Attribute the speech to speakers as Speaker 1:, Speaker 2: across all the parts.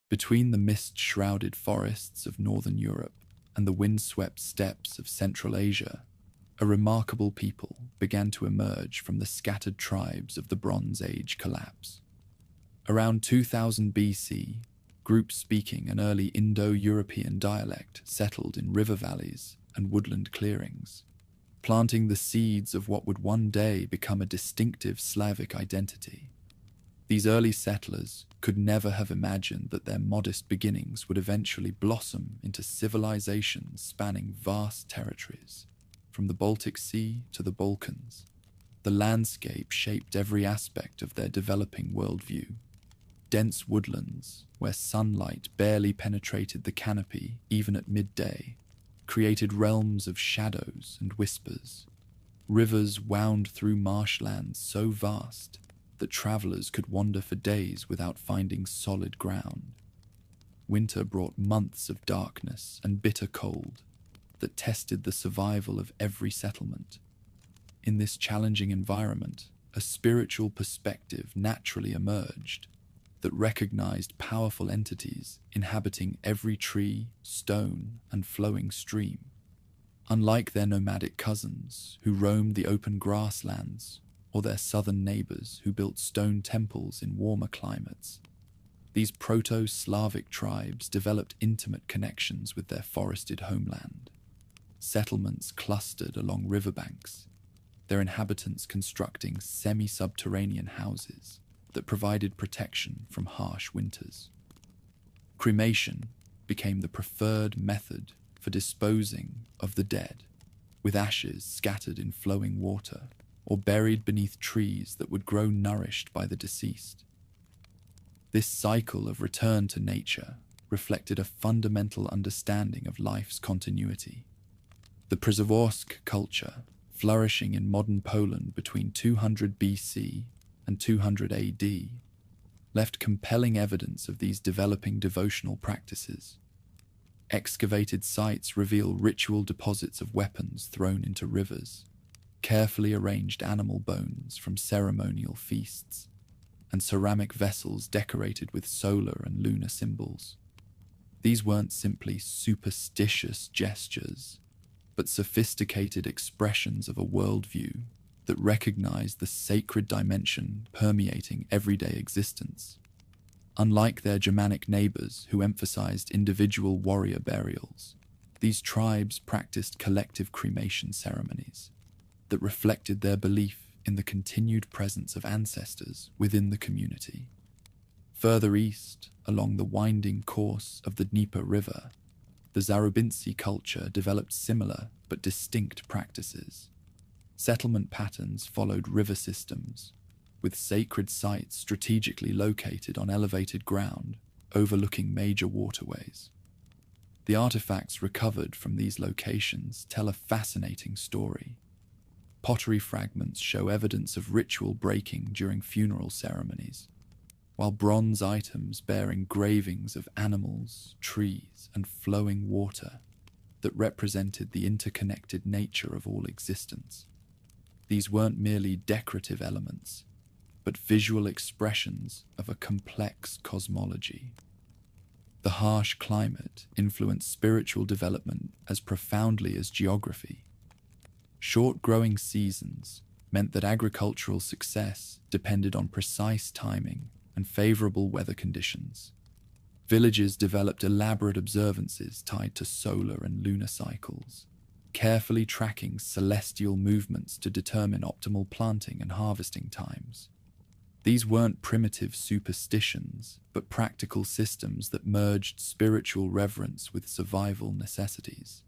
Speaker 1: Between the mist-shrouded forests of northern Europe and the windswept steppes of Central Asia, a remarkable people began to emerge from the scattered tribes of the Bronze Age collapse. Around 2000 BC, groups speaking an early Indo-European dialect settled in river valleys and woodland clearings, planting the seeds of what would one day become a distinctive Slavic identity. These early settlers could never have imagined that their modest beginnings would eventually blossom into civilizations spanning vast territories. From the Baltic Sea to the Balkans, the landscape shaped every aspect of their developing worldview. Dense woodlands, where sunlight barely penetrated the canopy even at midday, created realms of shadows and whispers. Rivers wound through marshlands so vast that travelers could wander for days without finding solid ground. Winter brought months of darkness and bitter cold that tested the survival of every settlement. In this challenging environment, a spiritual perspective naturally emerged that recognized powerful entities inhabiting every tree, stone, and flowing stream. Unlike their nomadic cousins who roamed the open grasslands, or their southern neighbors who built stone temples in warmer climates, these proto-Slavic tribes developed intimate connections with their forested homeland. Settlements clustered along riverbanks, their inhabitants constructing semi-subterranean houses that provided protection from harsh winters. Cremation became the preferred method for disposing of the dead, with ashes scattered in flowing water or buried beneath trees that would grow nourished by the deceased. This cycle of return to nature reflected a fundamental understanding of life's continuity. The Przeworsk culture, flourishing in modern Poland between 200 BC and 200 AD, left compelling evidence of these developing devotional practices. Excavated sites reveal ritual deposits of weapons thrown into rivers, carefully arranged animal bones from ceremonial feasts, and ceramic vessels decorated with solar and lunar symbols. These weren't simply superstitious gestures, but sophisticated expressions of a worldview that recognized the sacred dimension permeating everyday existence. Unlike their Germanic neighbors who emphasized individual warrior burials, these tribes practiced collective cremation ceremonies that reflected their belief in the continued presence of ancestors within the community. Further east, along the winding course of the Dnieper River, the Zarubintsy culture developed similar but distinct practices. Settlement patterns followed river systems, with sacred sites strategically located on elevated ground overlooking major waterways. The artifacts recovered from these locations tell a fascinating story. Pottery fragments show evidence of ritual breaking during funeral ceremonies, while bronze items bear engravings of animals, trees, and flowing water that represented the interconnected nature of all existence. These weren't merely decorative elements, but visual expressions of a complex cosmology. The harsh climate influenced spiritual development as profoundly as geography. Short growing seasons meant that agricultural success depended on precise timing and favorable weather conditions. Villages developed elaborate observances tied to solar and lunar cycles, carefully tracking celestial movements to determine optimal planting and harvesting times. These weren't primitive superstitions, but practical systems that merged spiritual reverence with survival necessities.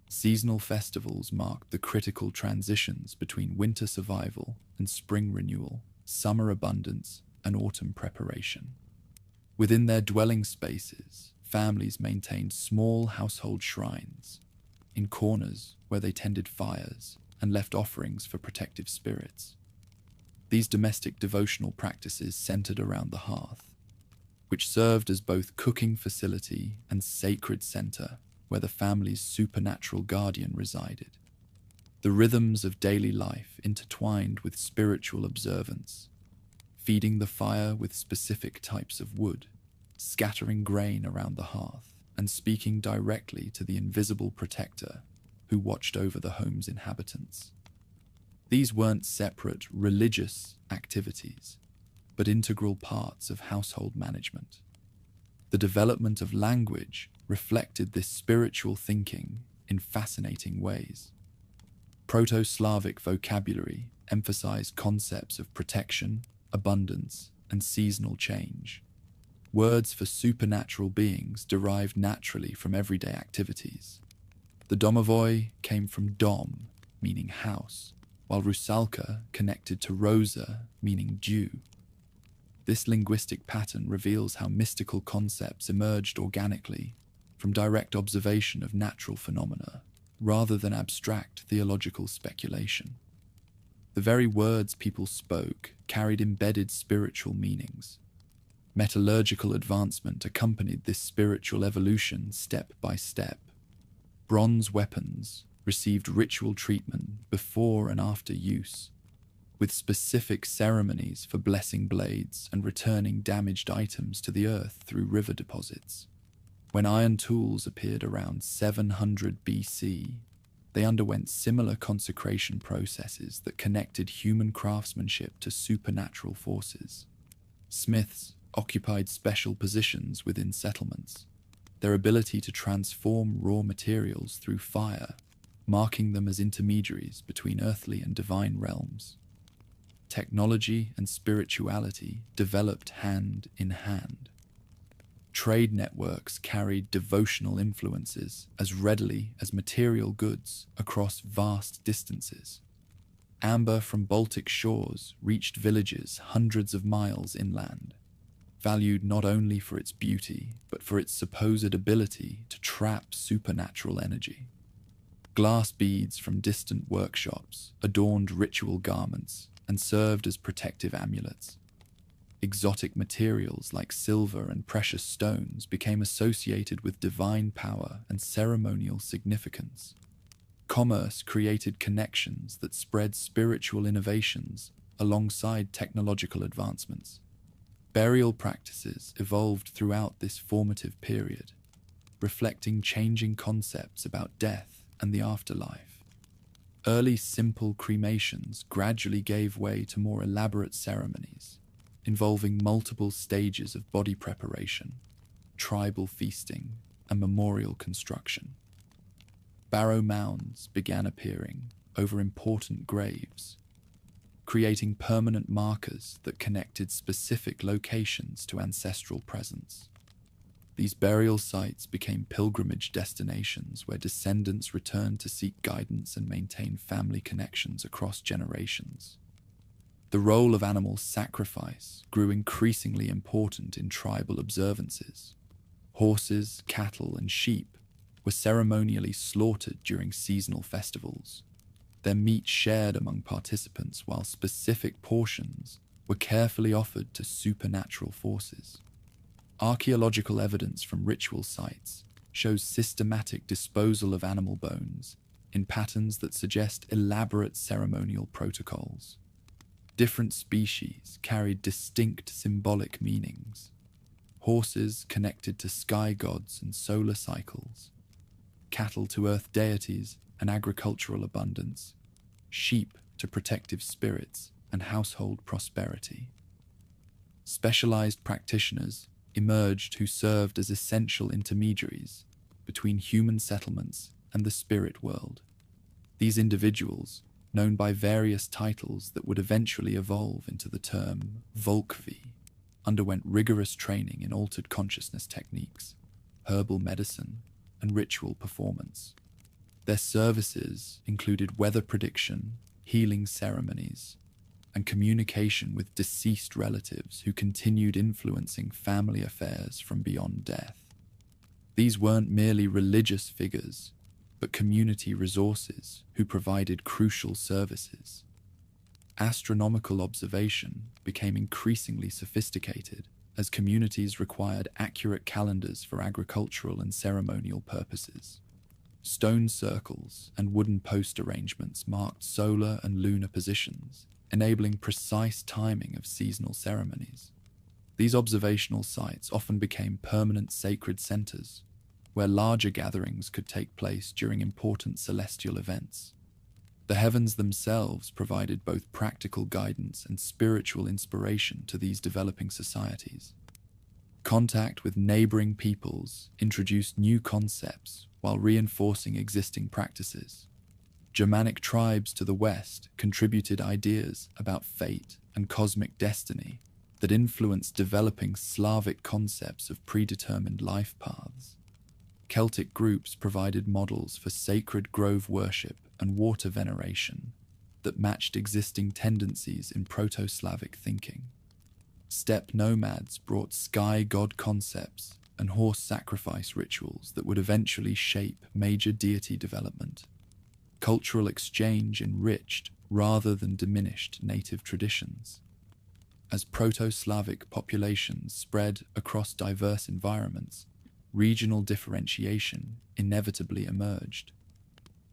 Speaker 1: Seasonal festivals marked the critical transitions between winter survival and spring renewal, summer abundance and autumn preparation. Within their dwelling spaces, families maintained small household shrines, in corners where they tended fires and left offerings for protective spirits. These domestic devotional practices centered around the hearth, which served as both cooking facility and sacred center where the family's supernatural guardian resided. The rhythms of daily life intertwined with spiritual observance, feeding the fire with specific types of wood, scattering grain around the hearth and speaking directly to the invisible protector who watched over the home's inhabitants. These weren't separate religious activities, but integral parts of household management. The development of language reflected this spiritual thinking in fascinating ways. Proto-Slavic vocabulary emphasized concepts of protection, abundance, and seasonal change. Words for supernatural beings derived naturally from everyday activities. The domovoi came from dom, meaning house, while rusalka connected to rosa, meaning dew. This linguistic pattern reveals how mystical concepts emerged organically from direct observation of natural phenomena, rather than abstract theological speculation. The very words people spoke carried embedded spiritual meanings. Metallurgical advancement accompanied this spiritual evolution step by step. Bronze weapons received ritual treatment before and after use, with specific ceremonies for blessing blades and returning damaged items to the earth through river deposits. When iron tools appeared around 700 BC, they underwent similar consecration processes that connected human craftsmanship to supernatural forces. Smiths occupied special positions within settlements, their ability to transform raw materials through fire, marking them as intermediaries between earthly and divine realms. Technology and spirituality developed hand in hand. Trade networks carried devotional influences as readily as material goods across vast distances. Amber from Baltic shores reached villages hundreds of miles inland, valued not only for its beauty, but for its supposed ability to trap supernatural energy. Glass beads from distant workshops adorned ritual garments and served as protective amulets. Exotic materials like silver and precious stones became associated with divine power and ceremonial significance. Commerce created connections that spread spiritual innovations alongside technological advancements. Burial practices evolved throughout this formative period, reflecting changing concepts about death and the afterlife. Early simple cremations gradually gave way to more elaborate ceremonies, involving multiple stages of body preparation, tribal feasting, and memorial construction. Barrow mounds began appearing over important graves, creating permanent markers that connected specific locations to ancestral presence. These burial sites became pilgrimage destinations where descendants returned to seek guidance and maintain family connections across generations. The role of animal sacrifice grew increasingly important in tribal observances. Horses, cattle, and sheep were ceremonially slaughtered during seasonal festivals, their meat shared among participants while specific portions were carefully offered to supernatural forces. Archaeological evidence from ritual sites shows systematic disposal of animal bones in patterns that suggest elaborate ceremonial protocols. Different species carried distinct symbolic meanings. Horses connected to sky gods and solar cycles, cattle to earth deities and agricultural abundance, sheep to protective spirits and household prosperity. Specialized practitioners emerged who served as essential intermediaries between human settlements and the spirit world. These individuals, known by various titles that would eventually evolve into the term Volkvi, underwent rigorous training in altered consciousness techniques, herbal medicine, and ritual performance. Their services included weather prediction, healing ceremonies, and communication with deceased relatives who continued influencing family affairs from beyond death. These weren't merely religious figures, but community resources who provided crucial services. Astronomical observation became increasingly sophisticated as communities required accurate calendars for agricultural and ceremonial purposes. Stone circles and wooden post arrangements marked solar and lunar positions, enabling precise timing of seasonal ceremonies. These observational sites often became permanent sacred centers, where larger gatherings could take place during important celestial events. The heavens themselves provided both practical guidance and spiritual inspiration to these developing societies. Contact with neighboring peoples introduced new concepts while reinforcing existing practices. Germanic tribes to the west contributed ideas about fate and cosmic destiny that influenced developing Slavic concepts of predetermined life paths. Celtic groups provided models for sacred grove worship and water veneration that matched existing tendencies in Proto-Slavic thinking. Steppe nomads brought sky god concepts and horse sacrifice rituals that would eventually shape major deity development. Cultural exchange enriched rather than diminished native traditions. As Proto-Slavic populations spread across diverse environments, regional differentiation inevitably emerged.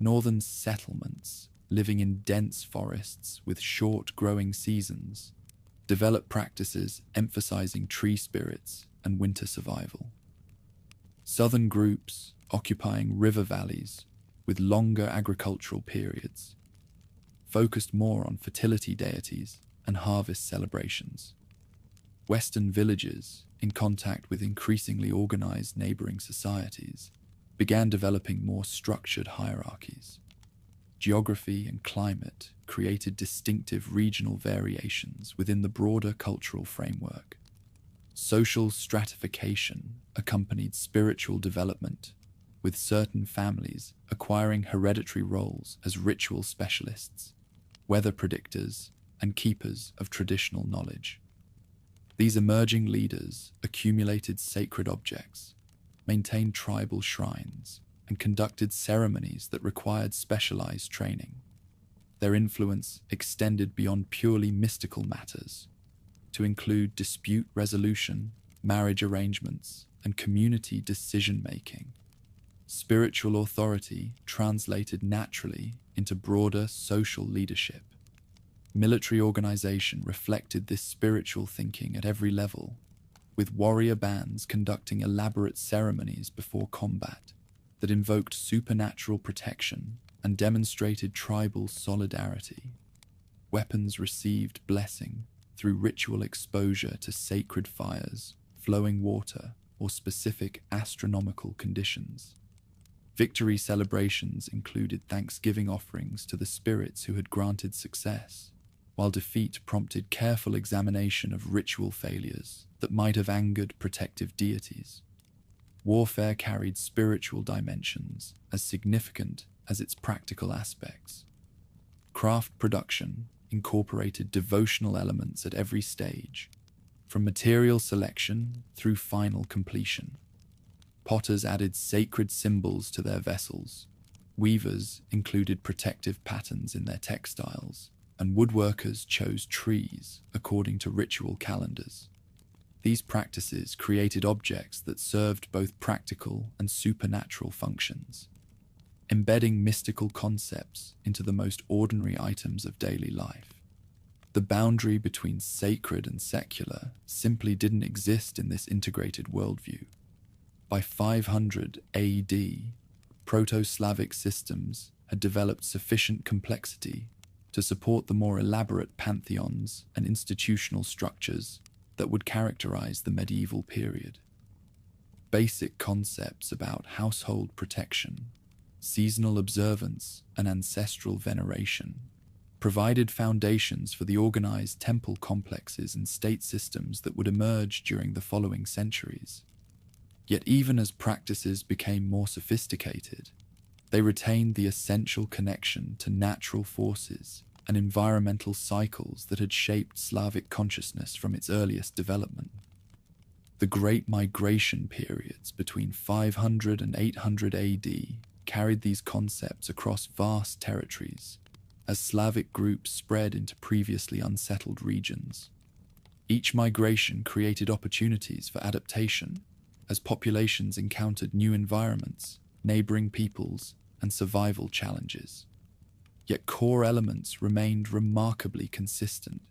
Speaker 1: Northern settlements, living in dense forests with short growing seasons, developed practices emphasizing tree spirits and winter survival. Southern groups, occupying river valleys with longer agricultural periods, focused more on fertility deities and harvest celebrations. Western villages, in contact with increasingly organized neighboring societies, began developing more structured hierarchies. Geography and climate created distinctive regional variations within the broader cultural framework. Social stratification accompanied spiritual development, with certain families acquiring hereditary roles as ritual specialists, weather predictors, and keepers of traditional knowledge. These emerging leaders accumulated sacred objects, maintained tribal shrines, and conducted ceremonies that required specialized training. Their influence extended beyond purely mystical matters to include dispute resolution, marriage arrangements, and community decision-making. Spiritual authority translated naturally into broader social leadership. Military organization reflected this spiritual thinking at every level, with warrior bands conducting elaborate ceremonies before combat that invoked supernatural protection and demonstrated tribal solidarity. Weapons received blessing through ritual exposure to sacred fires, flowing water, or specific astronomical conditions. Victory celebrations included thanksgiving offerings to the spirits who had granted success, while defeat prompted careful examination of ritual failures that might have angered protective deities. Warfare carried spiritual dimensions as significant as its practical aspects. Craft production incorporated devotional elements at every stage, from material selection through final completion. Potters added sacred symbols to their vessels. Weavers included protective patterns in their textiles, and woodworkers chose trees according to ritual calendars. These practices created objects that served both practical and supernatural functions, embedding mystical concepts into the most ordinary items of daily life. The boundary between sacred and secular simply didn't exist in this integrated worldview. By 500 AD, Proto-Slavic systems had developed sufficient complexity to support the more elaborate pantheons and institutional structures that would characterize the medieval period. Basic concepts about household protection, seasonal observance, and ancestral veneration provided foundations for the organized temple complexes and state systems that would emerge during the following centuries. Yet even as practices became more sophisticated, they retained the essential connection to natural forces and environmental cycles that had shaped Slavic consciousness from its earliest development. The Great Migration periods between 500 and 800 AD carried these concepts across vast territories as Slavic groups spread into previously unsettled regions. Each migration created opportunities for adaptation as populations encountered new environments, neighboring peoples, and survival challenges. Yet core elements remained remarkably consistent.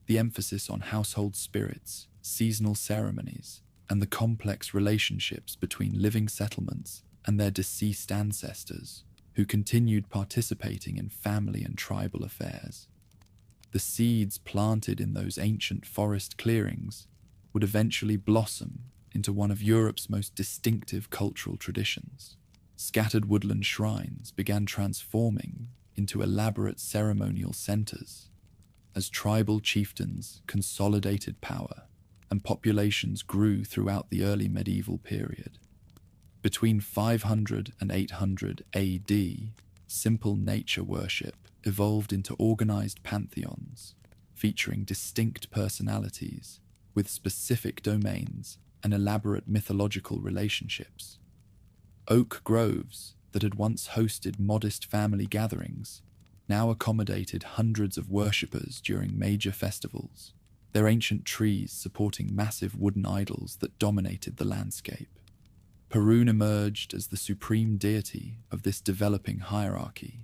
Speaker 1: The emphasis on household spirits, seasonal ceremonies, and the complex relationships between living settlements and their deceased ancestors, who continued participating in family and tribal affairs. The seeds planted in those ancient forest clearings would eventually blossom into one of Europe's most distinctive cultural traditions. Scattered woodland shrines began transforming into elaborate ceremonial centers as tribal chieftains consolidated power and populations grew throughout the early medieval period. Between 500 and 800 AD, simple nature worship evolved into organized pantheons, featuring distinct personalities with specific domains and elaborate mythological relationships. Oak groves that had once hosted modest family gatherings now accommodated hundreds of worshippers during major festivals, their ancient trees supporting massive wooden idols that dominated the landscape. Perun emerged as the supreme deity of this developing hierarchy,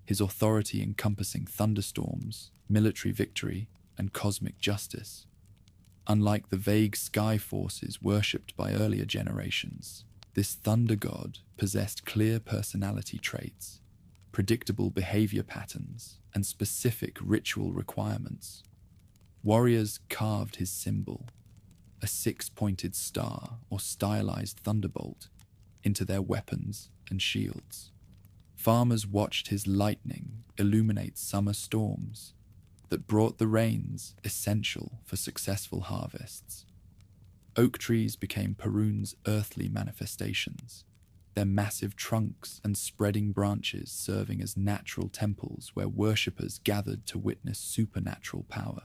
Speaker 1: his authority encompassing thunderstorms, military victory, and cosmic justice. Unlike the vague sky forces worshipped by earlier generations, this thunder god possessed clear personality traits, predictable behavior patterns, and specific ritual requirements. Warriors carved his symbol, a six-pointed star or stylized thunderbolt, into their weapons and shields. Farmers watched his lightning illuminate summer storms that brought the rains essential for successful harvests. Oak trees became Perun's earthly manifestations, their massive trunks and spreading branches serving as natural temples where worshippers gathered to witness supernatural power.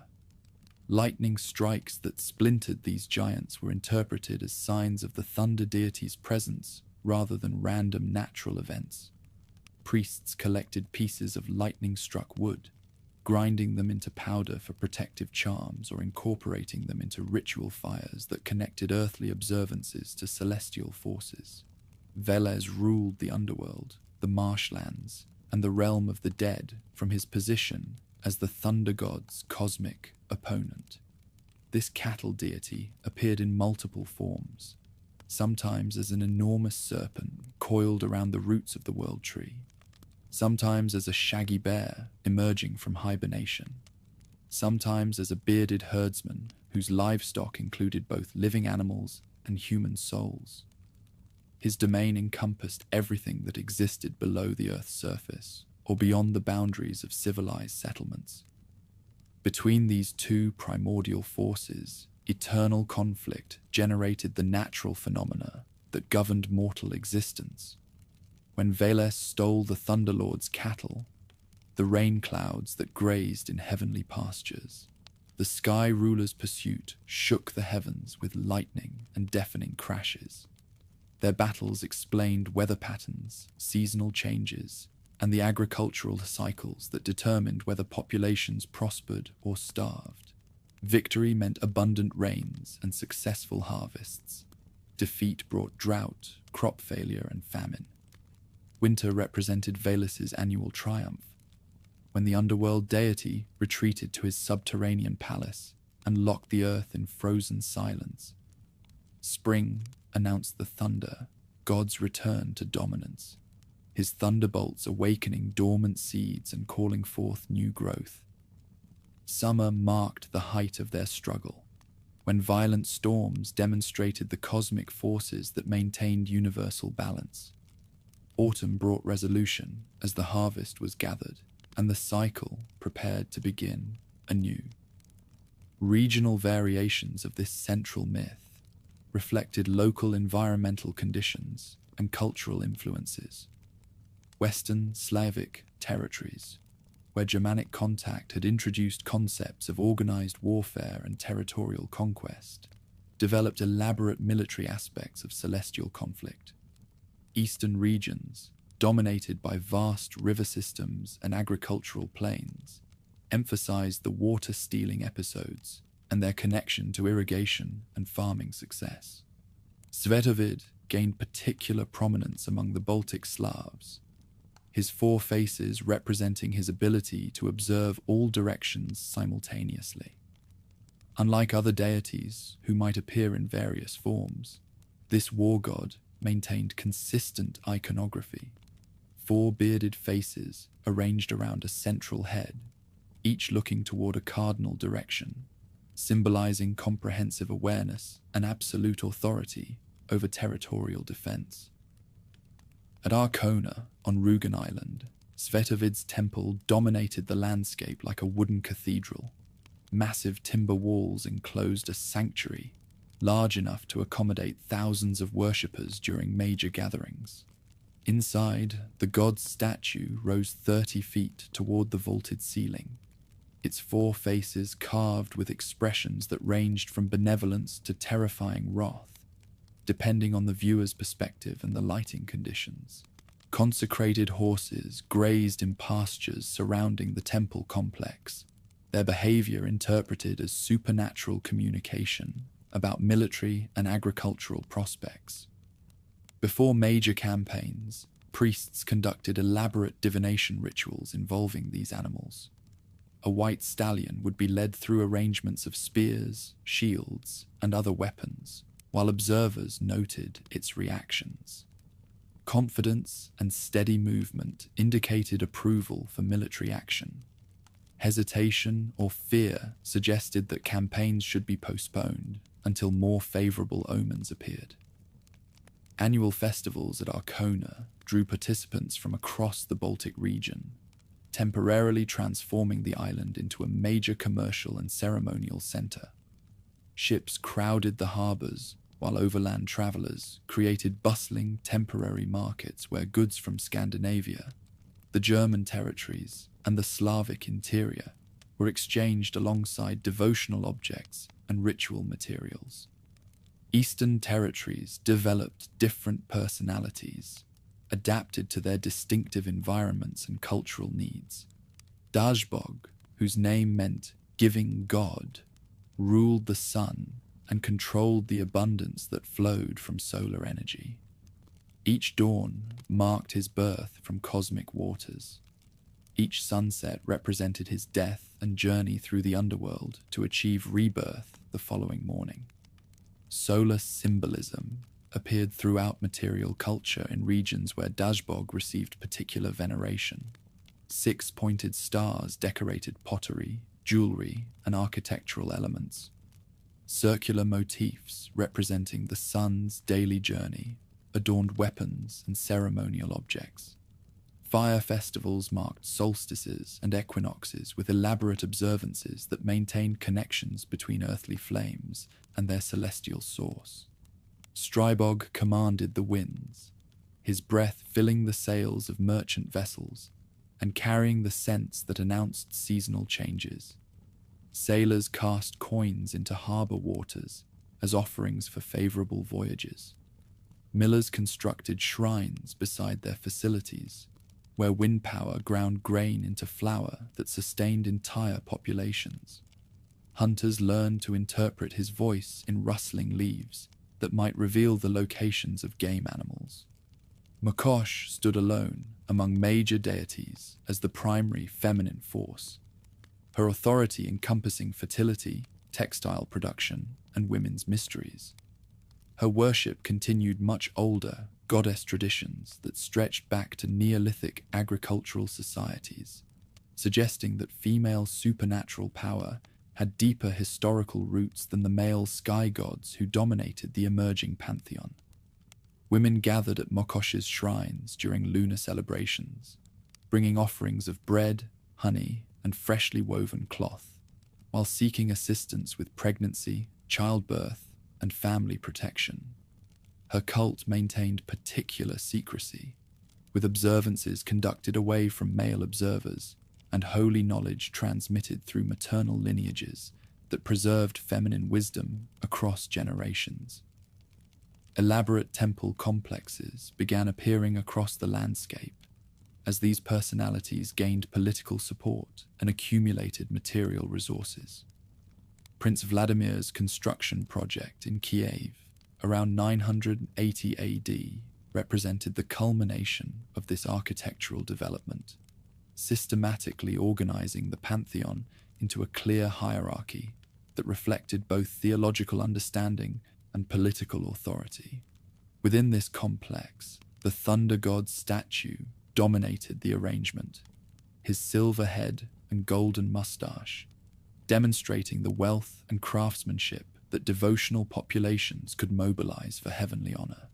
Speaker 1: Lightning strikes that splintered these giants were interpreted as signs of the thunder deity's presence rather than random natural events. Priests collected pieces of lightning-struck wood, grinding them into powder for protective charms or incorporating them into ritual fires that connected earthly observances to celestial forces. Veles ruled the underworld, the marshlands, and the realm of the dead from his position as the thunder god's cosmic opponent. This cattle deity appeared in multiple forms, sometimes as an enormous serpent coiled around the roots of the world tree, sometimes as a shaggy bear emerging from hibernation, sometimes as a bearded herdsman whose livestock included both living animals and human souls. His domain encompassed everything that existed below the Earth's surface or beyond the boundaries of civilized settlements. Between these two primordial forces, eternal conflict generated the natural phenomena that governed mortal existence. When Veles stole the Thunderlord's cattle, the rain clouds that grazed in heavenly pastures, the sky ruler's pursuit shook the heavens with lightning and deafening crashes. Their battles explained weather patterns, seasonal changes, and the agricultural cycles that determined whether populations prospered or starved. Victory meant abundant rains and successful harvests. Defeat brought drought, crop failure, and famine. Winter represented Veles' annual triumph, when the underworld deity retreated to his subterranean palace and locked the earth in frozen silence. Spring announced the thunder, God's return to dominance, his thunderbolts awakening dormant seeds and calling forth new growth. Summer marked the height of their struggle, when violent storms demonstrated the cosmic forces that maintained universal balance. Autumn brought resolution as the harvest was gathered and the cycle prepared to begin anew. Regional variations of this central myth reflected local environmental conditions and cultural influences. Western Slavic territories, where Germanic contact had introduced concepts of organized warfare and territorial conquest, developed elaborate military aspects of celestial conflict. Eastern regions, dominated by vast river systems and agricultural plains, emphasized the water-stealing episodes and their connection to irrigation and farming success. Svetovid gained particular prominence among the Baltic Slavs, his four faces representing his ability to observe all directions simultaneously. Unlike other deities who might appear in various forms, this war god maintained consistent iconography. 4 bearded faces arranged around a central head, each looking toward a cardinal direction, symbolizing comprehensive awareness and absolute authority over territorial defense. At Arkona, on Rugen Island, Svetovid's temple dominated the landscape like a wooden cathedral. Massive timber walls enclosed a sanctuary large enough to accommodate thousands of worshippers during major gatherings. Inside, the god's statue rose 30 feet toward the vaulted ceiling, its 4 faces carved with expressions that ranged from benevolence to terrifying wrath, depending on the viewer's perspective and the lighting conditions. Consecrated horses grazed in pastures surrounding the temple complex, their behavior interpreted as supernatural communication about military and agricultural prospects. Before major campaigns, priests conducted elaborate divination rituals involving these animals. A white stallion would be led through arrangements of spears, shields, and other weapons, while observers noted its reactions. Confidence and steady movement indicated approval for military action. Hesitation or fear suggested that campaigns should be postponed until more favorable omens appeared. Annual festivals at Arkona drew participants from across the Baltic region, temporarily transforming the island into a major commercial and ceremonial center. Ships crowded the harbors, while overland travelers created bustling temporary markets where goods from Scandinavia, the German territories, and the Slavic interior were exchanged alongside devotional objects and ritual materials. Eastern territories developed different personalities, adapted to their distinctive environments and cultural needs. Dazbog, whose name meant giving god, ruled the sun and controlled the abundance that flowed from solar energy. Each dawn marked his birth from cosmic waters. Each sunset represented his death and journey through the underworld to achieve rebirth the following morning. Solar symbolism appeared throughout material culture in regions where Dazbog received particular veneration. 6-pointed stars decorated pottery, jewelry, and architectural elements. Circular motifs representing the sun's daily journey adorned weapons and ceremonial objects. Fire festivals marked solstices and equinoxes with elaborate observances that maintained connections between earthly flames and their celestial source. Strybog commanded the winds, his breath filling the sails of merchant vessels and carrying the scents that announced seasonal changes. Sailors cast coins into harbor waters as offerings for favorable voyages. Millers constructed shrines beside their facilities, where wind power ground grain into flour that sustained entire populations. Hunters learned to interpret his voice in rustling leaves that might reveal the locations of game animals. Makosh stood alone among major deities as the primary feminine force, her authority encompassing fertility, textile production, and women's mysteries. Her worship continued much older goddess traditions that stretched back to Neolithic agricultural societies, suggesting that female supernatural power had deeper historical roots than the male sky gods who dominated the emerging pantheon. Women gathered at Mokosh's shrines during lunar celebrations, bringing offerings of bread, honey, and freshly woven cloth, while seeking assistance with pregnancy, childbirth, and family protection. Her cult maintained particular secrecy, with observances conducted away from male observers and holy knowledge transmitted through maternal lineages that preserved feminine wisdom across generations. Elaborate temple complexes began appearing across the landscape as these personalities gained political support and accumulated material resources. Prince Vladimir's construction project in Kiev around 980 AD represented the culmination of this architectural development, systematically organizing the pantheon into a clear hierarchy that reflected both theological understanding and political authority. Within this complex, the thunder god's statue dominated the arrangement, his silver head and golden mustache, demonstrating the wealth and craftsmanship that devotional populations could mobilize for heavenly honor.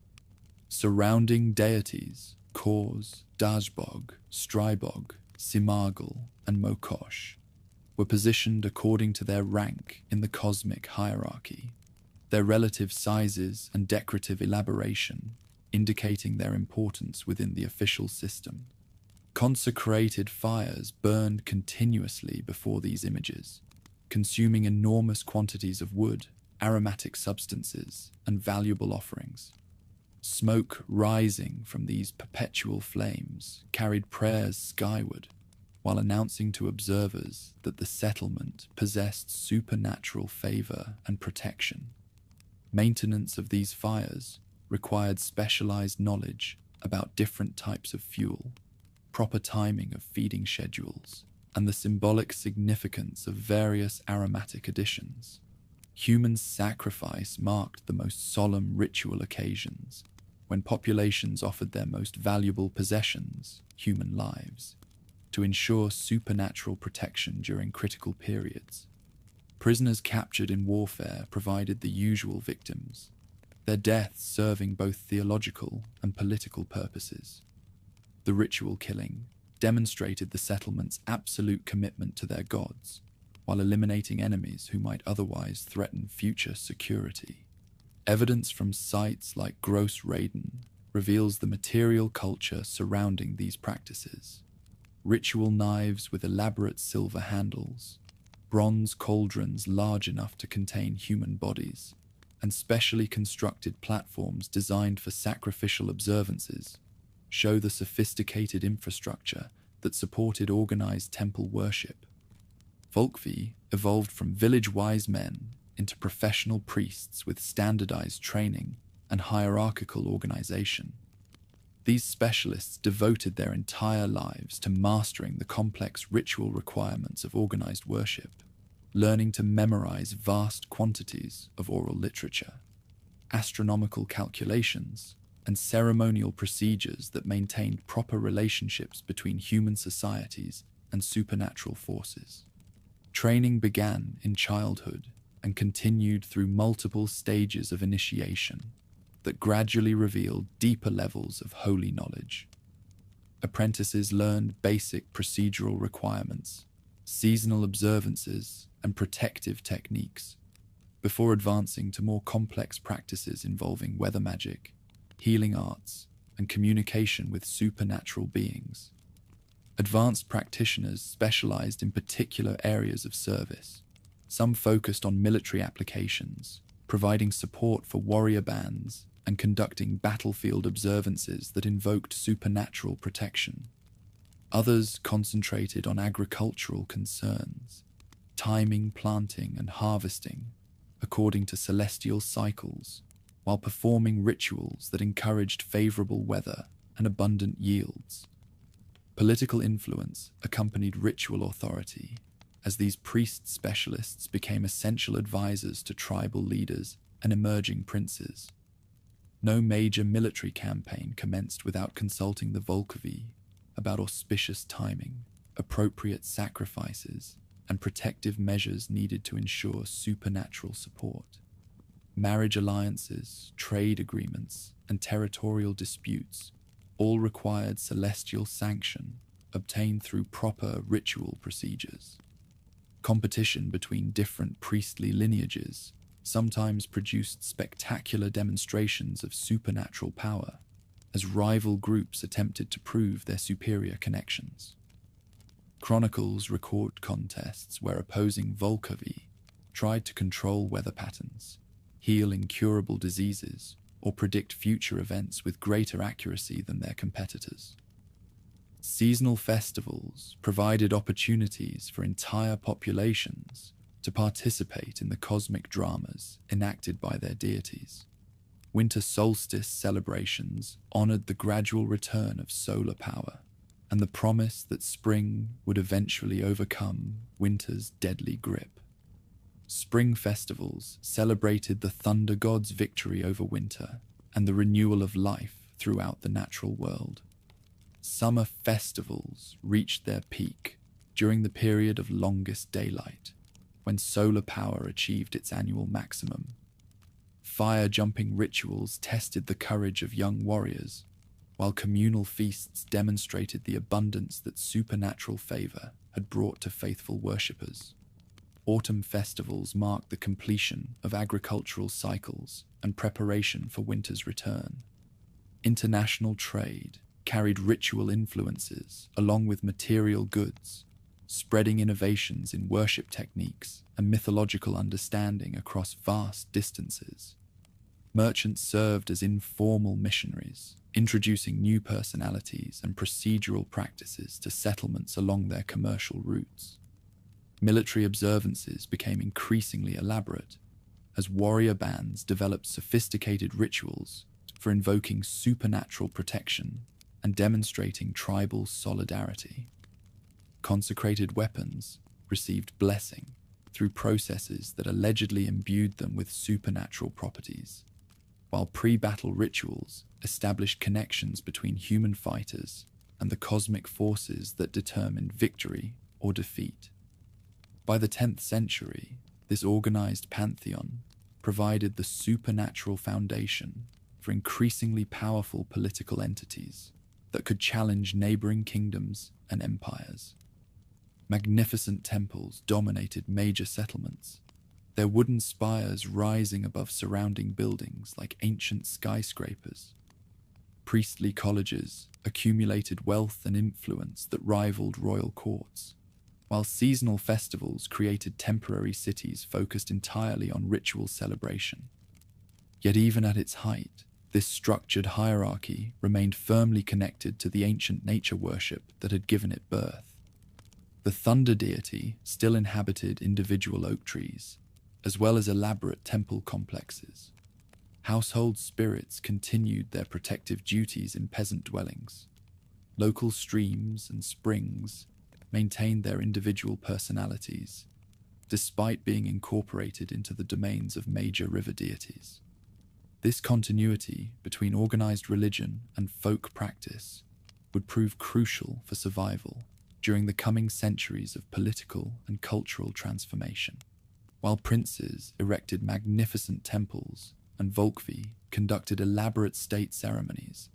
Speaker 1: Surrounding deities, Kors, Dajbog, Strybog, Simargl, and Mokosh, were positioned according to their rank in the cosmic hierarchy, their relative sizes and decorative elaboration indicating their importance within the official system. Consecrated fires burned continuously before these images, consuming enormous quantities of wood, aromatic substances, and valuable offerings. Smoke rising from these perpetual flames carried prayers skyward, while announcing to observers that the settlement possessed supernatural favor and protection. Maintenance of these fires required specialized knowledge about different types of fuel, proper timing of feeding schedules, and the symbolic significance of various aromatic additions. Human sacrifice marked the most solemn ritual occasions, when populations offered their most valuable possessions, human lives, to ensure supernatural protection during critical periods. Prisoners captured in warfare provided the usual victims, their deaths serving both theological and political purposes. The ritual killing demonstrated the settlement's absolute commitment to their gods, while eliminating enemies who might otherwise threaten future security. Evidence from sites like Gross Raiden reveals the material culture surrounding these practices. Ritual knives with elaborate silver handles, bronze cauldrons large enough to contain human bodies, and specially constructed platforms designed for sacrificial observances show the sophisticated infrastructure that supported organized temple worship. Volkvi evolved from village wise men into professional priests with standardized training and hierarchical organization. These specialists devoted their entire lives to mastering the complex ritual requirements of organized worship, learning to memorize vast quantities of oral literature, astronomical calculations, and ceremonial procedures that maintained proper relationships between human societies and supernatural forces. Training began in childhood and continued through multiple stages of initiation that gradually revealed deeper levels of holy knowledge. Apprentices learned basic procedural requirements, seasonal observances, and protective techniques, before advancing to more complex practices involving weather magic, healing arts, and communication with supernatural beings. Advanced practitioners specialized in particular areas of service. Some focused on military applications, providing support for warrior bands and conducting battlefield observances that invoked supernatural protection. Others concentrated on agricultural concerns, timing planting and harvesting according to celestial cycles, while performing rituals that encouraged favorable weather and abundant yields. Political influence accompanied ritual authority, as these priest specialists became essential advisors to tribal leaders and emerging princes. No major military campaign commenced without consulting the Volkovi about auspicious timing, appropriate sacrifices, and protective measures needed to ensure supernatural support. Marriage alliances, trade agreements, and territorial disputes all required celestial sanction obtained through proper ritual procedures. Competition between different priestly lineages sometimes produced spectacular demonstrations of supernatural power, as rival groups attempted to prove their superior connections. Chronicles record contests where opposing Volkovi tried to control weather patterns, heal incurable diseases, or predict future events with greater accuracy than their competitors. Seasonal festivals provided opportunities for entire populations to participate in the cosmic dramas enacted by their deities. Winter solstice celebrations honored the gradual return of solar power and the promise that spring would eventually overcome winter's deadly grip. Spring festivals celebrated the thunder god's victory over winter and the renewal of life throughout the natural world. Summer festivals reached their peak during the period of longest daylight, when solar power achieved its annual maximum. Fire-jumping rituals tested the courage of young warriors, while communal feasts demonstrated the abundance that supernatural favor had brought to faithful worshippers. Autumn festivals marked the completion of agricultural cycles and preparation for winter's return. International trade carried ritual influences along with material goods, spreading innovations in worship techniques and mythological understanding across vast distances. Merchants served as informal missionaries, introducing new personalities and procedural practices to settlements along their commercial routes. Military observances became increasingly elaborate as warrior bands developed sophisticated rituals for invoking supernatural protection and demonstrating tribal solidarity. Consecrated weapons received blessing through processes that allegedly imbued them with supernatural properties, while pre-battle rituals established connections between human fighters and the cosmic forces that determined victory or defeat. By the 10th century, this organized pantheon provided the supernatural foundation for increasingly powerful political entities that could challenge neighboring kingdoms and empires. Magnificent temples dominated major settlements, their wooden spires rising above surrounding buildings like ancient skyscrapers. Priestly colleges accumulated wealth and influence that rivaled royal courts, while seasonal festivals created temporary cities focused entirely on ritual celebration. Yet even at its height, this structured hierarchy remained firmly connected to the ancient nature worship that had given it birth. The thunder deity still inhabited individual oak trees, as well as elaborate temple complexes. Household spirits continued their protective duties in peasant dwellings. Local streams and springs maintained their individual personalities, despite being incorporated into the domains of major river deities. This continuity between organized religion and folk practice would prove crucial for survival during the coming centuries of political and cultural transformation. While princes erected magnificent temples and Volkvi conducted elaborate state ceremonies,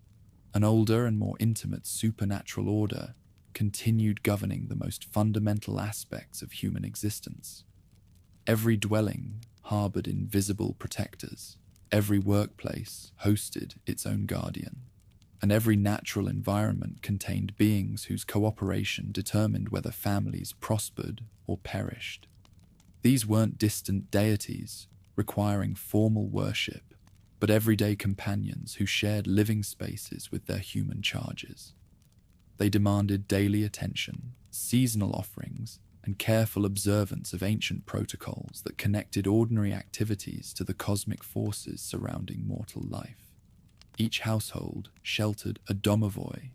Speaker 1: an older and more intimate supernatural order continued governing the most fundamental aspects of human existence. Every dwelling harbored invisible protectors, every workplace hosted its own guardian, and every natural environment contained beings whose cooperation determined whether families prospered or perished. These weren't distant deities requiring formal worship, but everyday companions who shared living spaces with their human charges. They demanded daily attention, seasonal offerings, and careful observance of ancient protocols that connected ordinary activities to the cosmic forces surrounding mortal life. Each household sheltered a domovoi,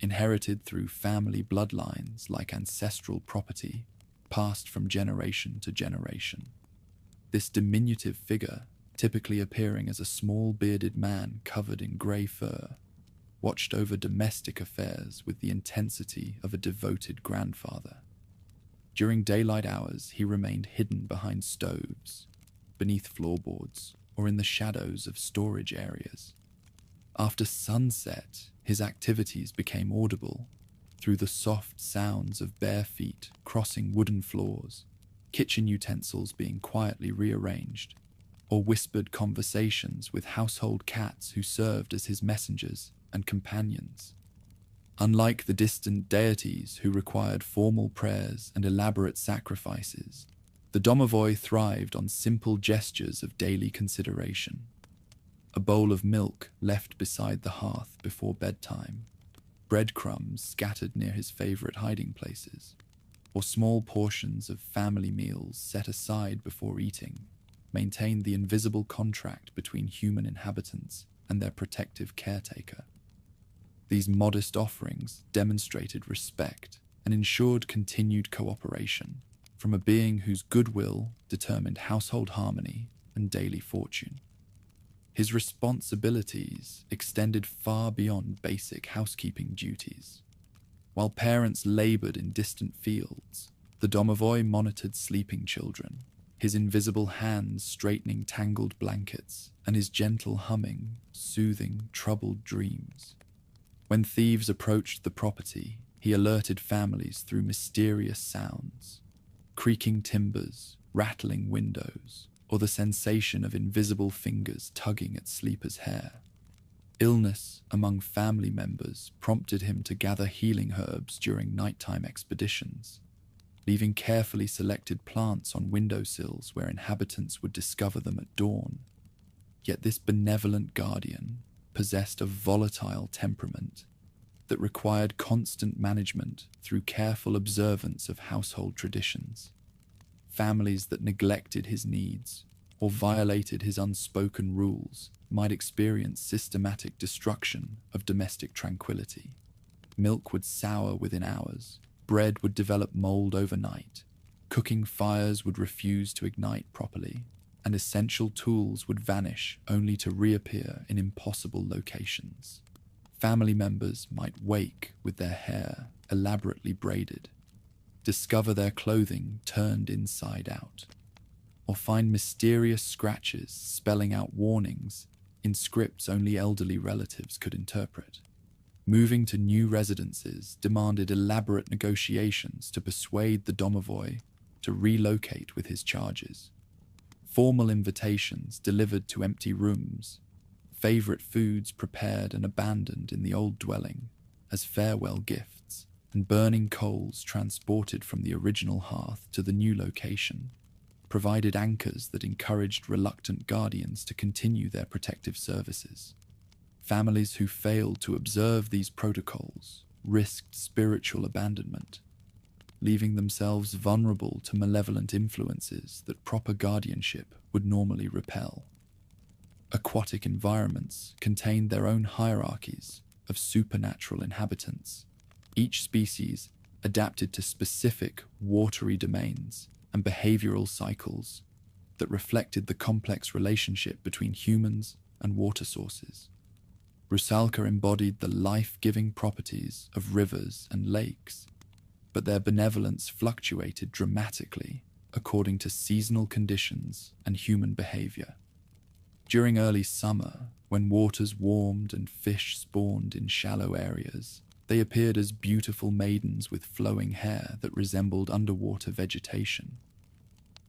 Speaker 1: inherited through family bloodlines like ancestral property, passed from generation to generation. This diminutive figure, typically appearing as a small bearded man covered in grey fur, watched over domestic affairs with the intensity of a devoted grandfather. During daylight hours, he remained hidden behind stoves, beneath floorboards, or in the shadows of storage areas. After sunset, his activities became audible through the soft sounds of bare feet crossing wooden floors, kitchen utensils being quietly rearranged, or whispered conversations with household cats who served as his messengers and companions. Unlike the distant deities who required formal prayers and elaborate sacrifices, the domovoi thrived on simple gestures of daily consideration. A bowl of milk left beside the hearth before bedtime, breadcrumbs scattered near his favorite hiding places, or small portions of family meals set aside before eating, maintained the invisible contract between human inhabitants and their protective caretaker. These modest offerings demonstrated respect and ensured continued cooperation, from a being whose goodwill determined household harmony and daily fortune. His responsibilities extended far beyond basic housekeeping duties. While parents labored in distant fields, the domovoi monitored sleeping children, his invisible hands straightening tangled blankets and his gentle humming soothing troubled dreams. When thieves approached the property, he alerted families through mysterious sounds, creaking timbers, rattling windows, or the sensation of invisible fingers tugging at sleepers' hair. Illness among family members prompted him to gather healing herbs during nighttime expeditions, leaving carefully selected plants on windowsills where inhabitants would discover them at dawn. Yet this benevolent guardian possessed a volatile temperament that required constant management through careful observance of household traditions. Families that neglected his needs or violated his unspoken rules might experience systematic destruction of domestic tranquility. Milk would sour within hours, bread would develop mold overnight, cooking fires would refuse to ignite properly, and essential tools would vanish only to reappear in impossible locations. Family members might wake with their hair elaborately braided, discover their clothing turned inside out, or find mysterious scratches spelling out warnings in scripts only elderly relatives could interpret. Moving to new residences demanded elaborate negotiations to persuade the domovoi to relocate with his charges. Formal invitations delivered to empty rooms, favorite foods prepared and abandoned in the old dwelling as farewell gifts, and burning coals transported from the original hearth to the new location provided anchors that encouraged reluctant guardians to continue their protective services. Families who failed to observe these protocols risked spiritual abandonment, leaving themselves vulnerable to malevolent influences that proper guardianship would normally repel. Aquatic environments contained their own hierarchies of supernatural inhabitants, each species adapted to specific watery domains and behavioral cycles that reflected the complex relationship between humans and water sources. Rusalka embodied the life-giving properties of rivers and lakes, but their benevolence fluctuated dramatically according to seasonal conditions and human behavior. During early summer, when waters warmed and fish spawned in shallow areas, they appeared as beautiful maidens with flowing hair that resembled underwater vegetation.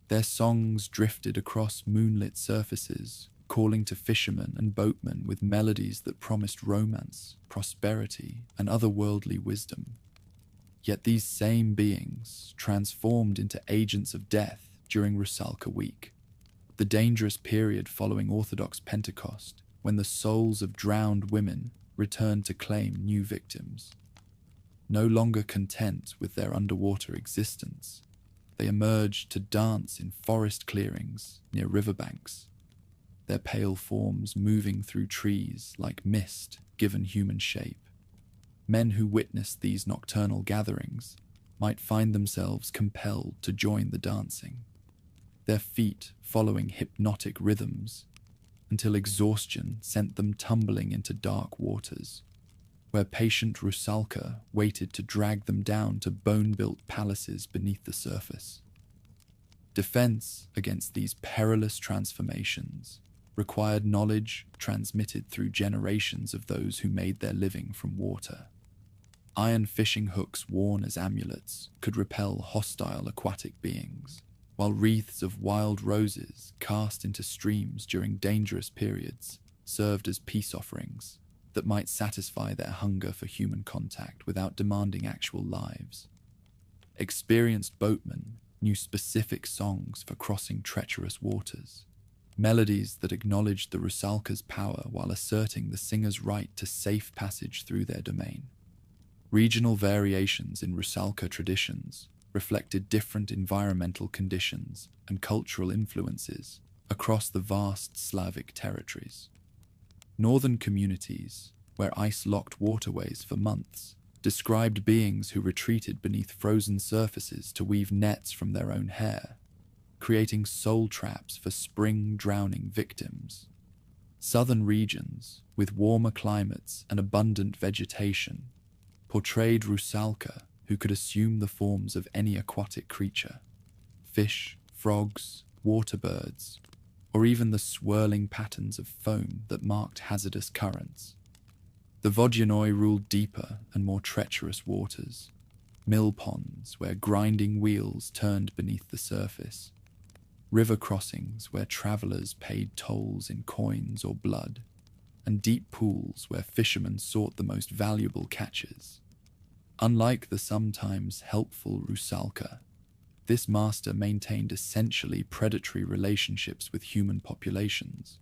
Speaker 1: Their songs drifted across moonlit surfaces, calling to fishermen and boatmen with melodies that promised romance, prosperity, and otherworldly wisdom. Yet these same beings transformed into agents of death during Rusalka week, the dangerous period following Orthodox Pentecost, when the souls of drowned women returned to claim new victims. No longer content with their underwater existence, they emerged to dance in forest clearings near riverbanks, their pale forms moving through trees like mist given human shape. Men who witnessed these nocturnal gatherings might find themselves compelled to join the dancing, their feet following hypnotic rhythms until exhaustion sent them tumbling into dark waters, where patient Rusalka waited to drag them down to bone-built palaces beneath the surface. Defense against these perilous transformations required knowledge transmitted through generations of those who made their living from water. Iron fishing hooks worn as amulets could repel hostile aquatic beings, while wreaths of wild roses cast into streams during dangerous periods served as peace offerings that might satisfy their hunger for human contact without demanding actual lives. Experienced boatmen knew specific songs for crossing treacherous waters, melodies that acknowledged the Rusalka's power while asserting the singer's right to safe passage through their domain. Regional variations in Rusalka traditions reflected different environmental conditions and cultural influences across the vast Slavic territories. Northern communities, where ice locked waterways for months, described beings who retreated beneath frozen surfaces to weave nets from their own hair, creating soul traps for spring-drowning victims. Southern regions, with warmer climates and abundant vegetation, portrayed Rusalka, who could assume the forms of any aquatic creature: fish, frogs, water birds, or even the swirling patterns of foam that marked hazardous currents. The Vodyanoi ruled deeper and more treacherous waters, mill ponds where grinding wheels turned beneath the surface, river crossings where travelers paid tolls in coins or blood, and deep pools where fishermen sought the most valuable catches. Unlike the sometimes helpful Rusalka, this master maintained essentially predatory relationships with human populations,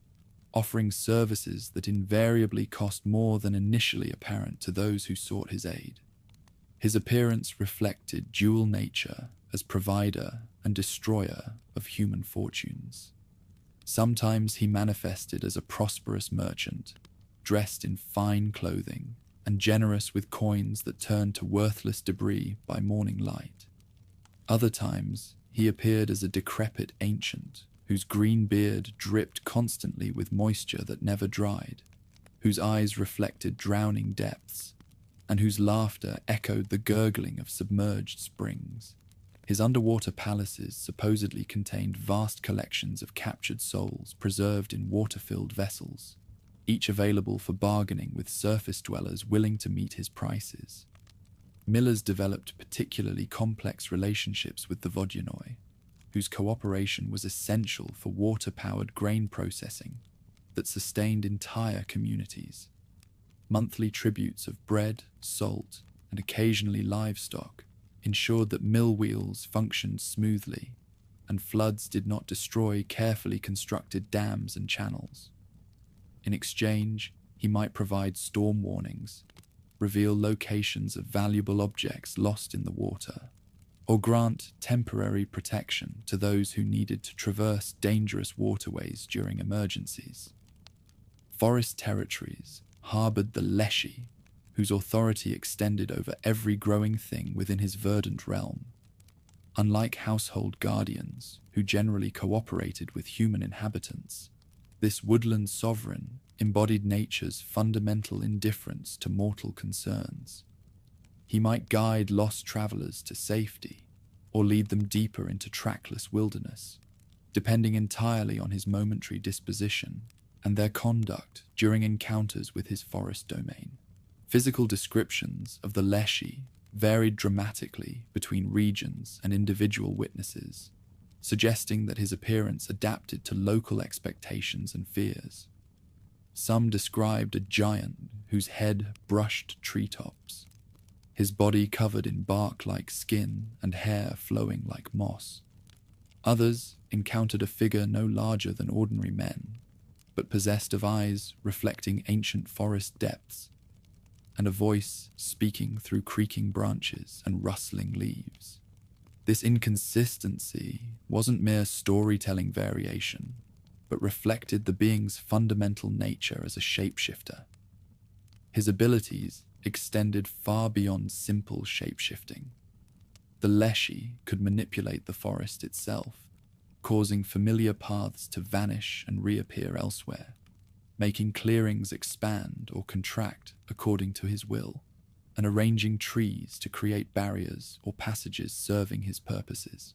Speaker 1: offering services that invariably cost more than initially apparent to those who sought his aid. His appearance reflected dual nature as provider and destroyer of human fortunes. Sometimes he manifested as a prosperous merchant, dressed in fine clothing and generous with coins that turned to worthless debris by morning light. Other times, he appeared as a decrepit ancient whose green beard dripped constantly with moisture that never dried, whose eyes reflected drowning depths, and whose laughter echoed the gurgling of submerged springs. His underwater palaces supposedly contained vast collections of captured souls preserved in water-filled vessels, each available for bargaining with surface dwellers willing to meet his prices. Millers developed particularly complex relationships with the Vodyanoi, whose cooperation was essential for water-powered grain processing that sustained entire communities. Monthly tributes of bread, salt, and occasionally livestock ensured that mill wheels functioned smoothly and floods did not destroy carefully constructed dams and channels. In exchange, he might provide storm warnings, reveal locations of valuable objects lost in the water, or grant temporary protection to those who needed to traverse dangerous waterways during emergencies. Forest territories harbored the Leshy, whose authority extended over every growing thing within his verdant realm. Unlike household guardians, who generally cooperated with human inhabitants, this woodland sovereign embodied nature's fundamental indifference to mortal concerns. He might guide lost travelers to safety, or lead them deeper into trackless wilderness, depending entirely on his momentary disposition and their conduct during encounters with his forest domain. Physical descriptions of the Leshy varied dramatically between regions and individual witnesses, suggesting that his appearance adapted to local expectations and fears. Some described a giant whose head brushed treetops, his body covered in bark-like skin and hair flowing like moss. Others encountered a figure no larger than ordinary men, but possessed of eyes reflecting ancient forest depths, and a voice speaking through creaking branches and rustling leaves. This inconsistency wasn't mere storytelling variation, but reflected the being's fundamental nature as a shapeshifter. His abilities extended far beyond simple shapeshifting. The Leshy could manipulate the forest itself, causing familiar paths to vanish and reappear elsewhere, making clearings expand or contract according to his will, and arranging trees to create barriers or passages serving his purposes.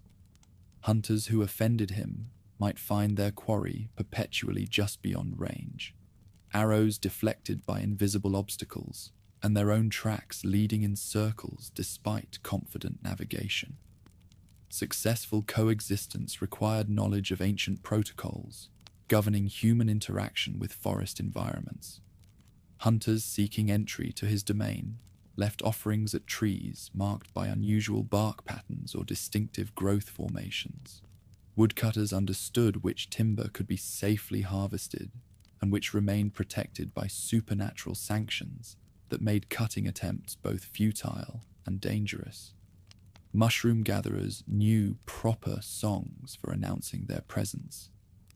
Speaker 1: Hunters who offended him might find their quarry perpetually just beyond range, arrows deflected by invisible obstacles, and their own tracks leading in circles despite confident navigation. Successful coexistence required knowledge of ancient protocols governing human interaction with forest environments. Hunters seeking entry to his domain left offerings at trees marked by unusual bark patterns or distinctive growth formations. Woodcutters understood which timber could be safely harvested and which remained protected by supernatural sanctions that made cutting attempts both futile and dangerous. Mushroom gatherers knew proper songs for announcing their presence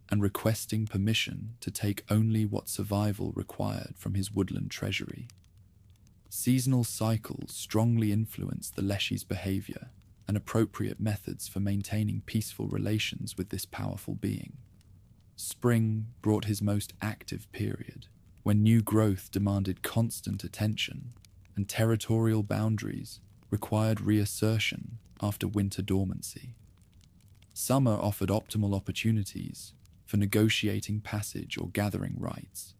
Speaker 1: and requesting permission to take only what survival required from his woodland treasury. Seasonal cycles strongly influenced the Leshy's behavior and appropriate methods for maintaining peaceful relations with this powerful being. Spring brought his most active period, when new growth demanded constant attention and territorial boundaries required reassertion after winter dormancy. Summer offered optimal opportunities for negotiating passage or gathering rights,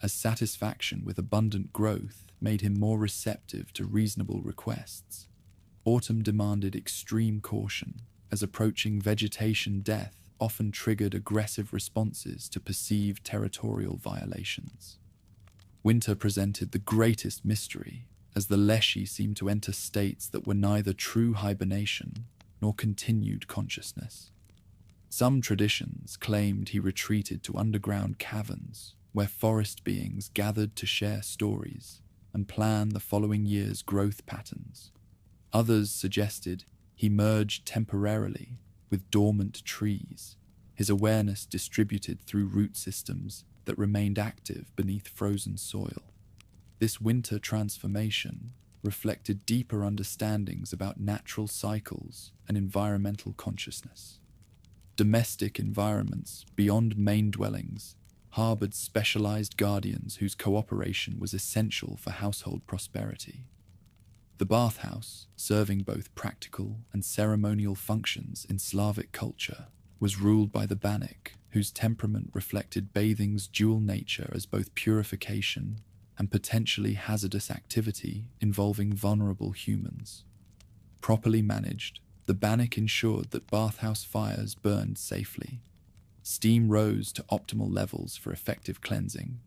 Speaker 1: as satisfaction with abundant growth made him more receptive to reasonable requests. Autumn demanded extreme caution, as approaching vegetation death often triggered aggressive responses to perceived territorial violations. Winter presented the greatest mystery, as the Leshy seemed to enter states that were neither true hibernation nor continued consciousness. Some traditions claimed he retreated to underground caverns where forest beings gathered to share stories and plan the following year's growth patterns. Others suggested he merged temporarily with dormant trees, his awareness distributed through root systems that remained active beneath frozen soil. This winter transformation reflected deeper understandings about natural cycles and environmental consciousness. Domestic environments beyond main dwellings harbored specialized guardians whose cooperation was essential for household prosperity. The bathhouse, serving both practical and ceremonial functions in Slavic culture, was ruled by the Bannock, whose temperament reflected bathing's dual nature as both purification and potentially hazardous activity involving vulnerable humans. Properly managed, the Bannock ensured that bathhouse fires burned safely. Steam rose to optimal levels for effective cleansing,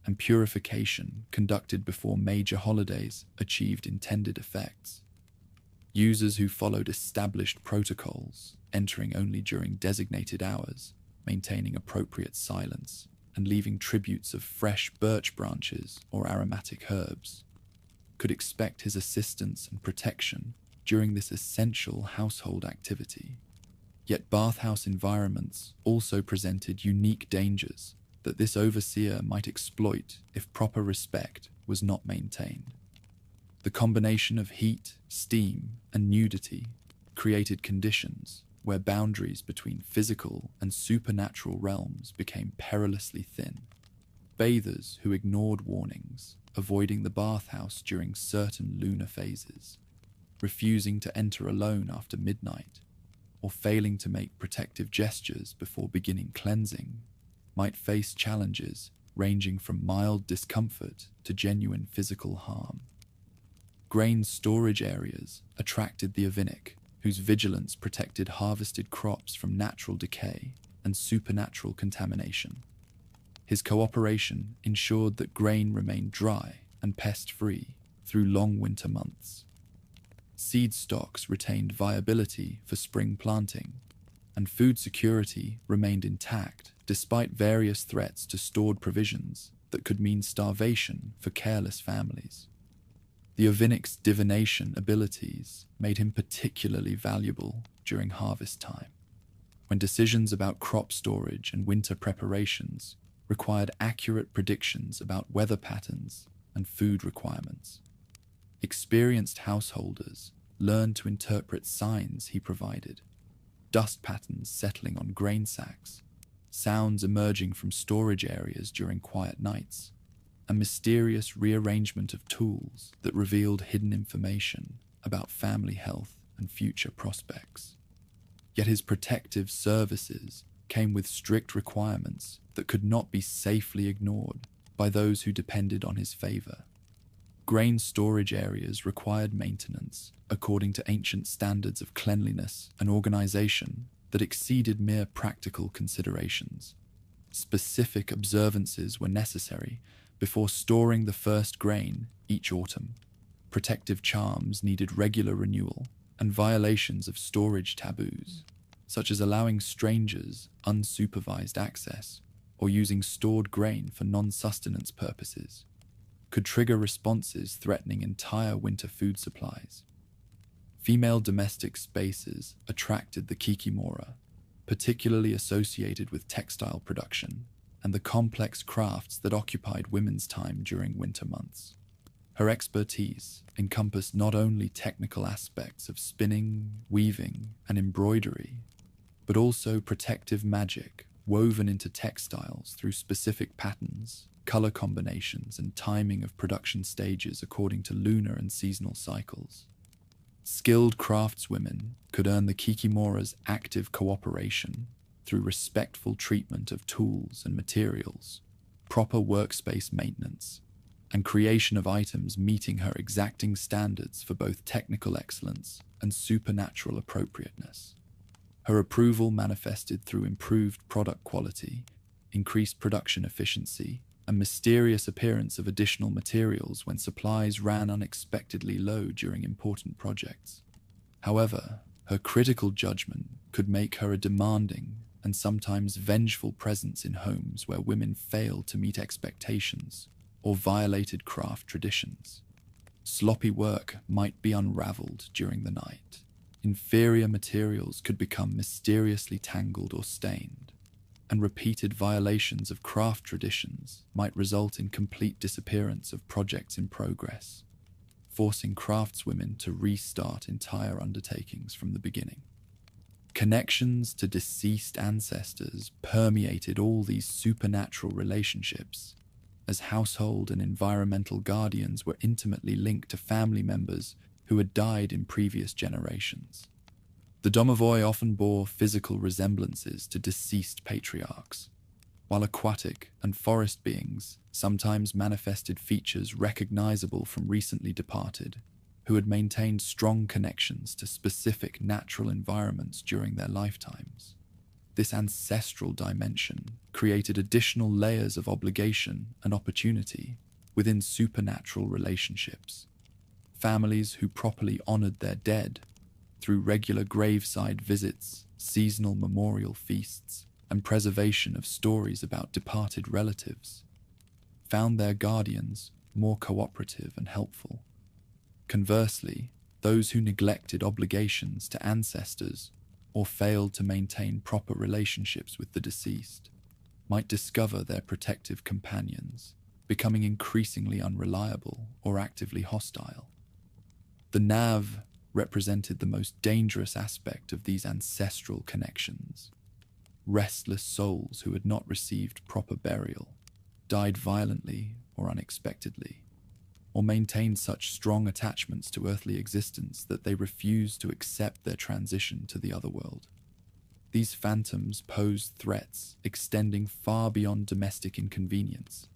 Speaker 1: and purification conducted before major holidays achieved intended effects. Users who followed established protocols, entering only during designated hours, maintaining appropriate silence, and leaving tributes of fresh birch branches or aromatic herbs, could expect his assistance and protection during this essential household activity. Yet bathhouse environments also presented unique dangers that this overseer might exploit if proper respect was not maintained. The combination of heat, steam, and nudity created conditions where boundaries between physical and supernatural realms became perilously thin. Bathers who ignored warnings, avoiding the bathhouse during certain lunar phases, refusing to enter alone after midnight, or failing to make protective gestures before beginning cleansing, might face challenges ranging from mild discomfort to genuine physical harm. Grain storage areas attracted the Avinnik, whose vigilance protected harvested crops from natural decay and supernatural contamination. His cooperation ensured that grain remained dry and pest-free through long winter months. Seed stocks retained viability for spring planting, and food security remained intact despite various threats to stored provisions that could mean starvation for careless families. The Avinnik's divination abilities made him particularly valuable during harvest time, when decisions about crop storage and winter preparations required accurate predictions about weather patterns and food requirements. Experienced householders learned to interpret signs he provided: dust patterns settling on grain sacks, sounds emerging from storage areas during quiet nights, a mysterious rearrangement of tools that revealed hidden information about family health and future prospects. Yet his protective services came with strict requirements that could not be safely ignored by those who depended on his favor. Grain storage areas required maintenance according to ancient standards of cleanliness and organization that exceeded mere practical considerations. Specific observances were necessary before storing the first grain each autumn. Protective charms needed regular renewal, and violations of storage taboos, such as allowing strangers unsupervised access or using stored grain for non-sustenance purposes, could trigger responses threatening entire winter food supplies. Female domestic spaces attracted the kikimora, particularly associated with textile production and the complex crafts that occupied women's time during winter months. Her expertise encompassed not only technical aspects of spinning, weaving, and embroidery, but also protective magic woven into textiles through specific patterns, color combinations, and timing of production stages according to lunar and seasonal cycles. Skilled craftswomen could earn the Kikimora's active cooperation through respectful treatment of tools and materials, proper workspace maintenance, and creation of items meeting her exacting standards for both technical excellence and supernatural appropriateness. Her approval manifested through improved product quality, increased production efficiency, and mysterious appearance of additional materials when supplies ran unexpectedly low during important projects. However, her critical judgment could make her a demanding and sometimes vengeful presence in homes where women failed to meet expectations or violated craft traditions. Sloppy work might be unraveled during the night. Inferior materials could become mysteriously tangled or stained, and repeated violations of craft traditions might result in complete disappearance of projects in progress, forcing craftswomen to restart entire undertakings from the beginning. Connections to deceased ancestors permeated all these supernatural relationships, as household and environmental guardians were intimately linked to family members who had died in previous generations. The domovoi often bore physical resemblances to deceased patriarchs, while aquatic and forest beings sometimes manifested features recognizable from recently departed, who had maintained strong connections to specific natural environments during their lifetimes. This ancestral dimension created additional layers of obligation and opportunity within supernatural relationships. Families who properly honored their dead through regular graveside visits, seasonal memorial feasts, and preservation of stories about departed relatives, found their guardians more cooperative and helpful. Conversely, those who neglected obligations to ancestors or failed to maintain proper relationships with the deceased might discover their protective companions becoming increasingly unreliable or actively hostile. The Nav represented the most dangerous aspect of these ancestral connections. Restless souls who had not received proper burial, died violently or unexpectedly, or maintained such strong attachments to earthly existence that they refused to accept their transition to the otherworld. These phantoms posed threats extending far beyond domestic inconvenience,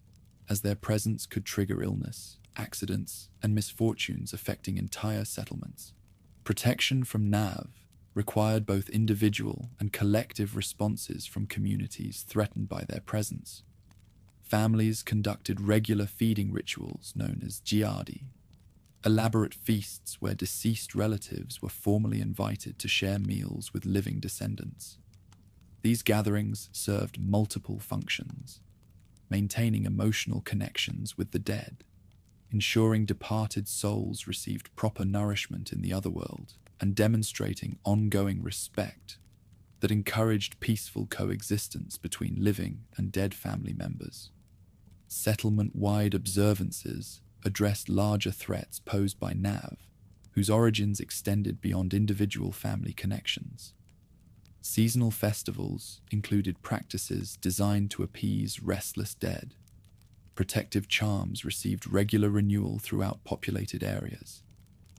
Speaker 1: as their presence could trigger illness, accidents, and misfortunes affecting entire settlements. Protection from Nav required both individual and collective responses from communities threatened by their presence. Families conducted regular feeding rituals known as Giardi, elaborate feasts where deceased relatives were formally invited to share meals with living descendants. These gatherings served multiple functions, maintaining emotional connections with the dead, ensuring departed souls received proper nourishment in the otherworld, and demonstrating ongoing respect that encouraged peaceful coexistence between living and dead family members. Settlement-wide observances addressed larger threats posed by Nav, whose origins extended beyond individual family connections. Seasonal festivals included practices designed to appease restless dead. Protective charms received regular renewal throughout populated areas,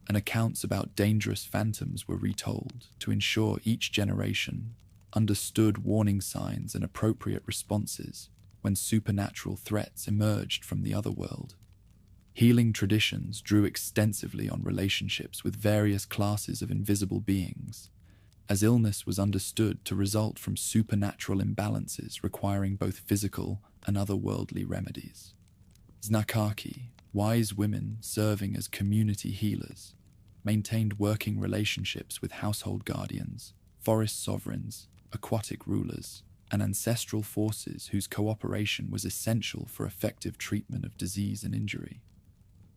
Speaker 1: and accounts about dangerous phantoms were retold to ensure each generation understood warning signs and appropriate responses when supernatural threats emerged from the otherworld. Healing traditions drew extensively on relationships with various classes of invisible beings, as illness was understood to result from supernatural imbalances requiring both physical and otherworldly remedies. Znakaki, wise women serving as community healers, maintained working relationships with household guardians, forest sovereigns, aquatic rulers, and ancestral forces whose cooperation was essential for effective treatment of disease and injury.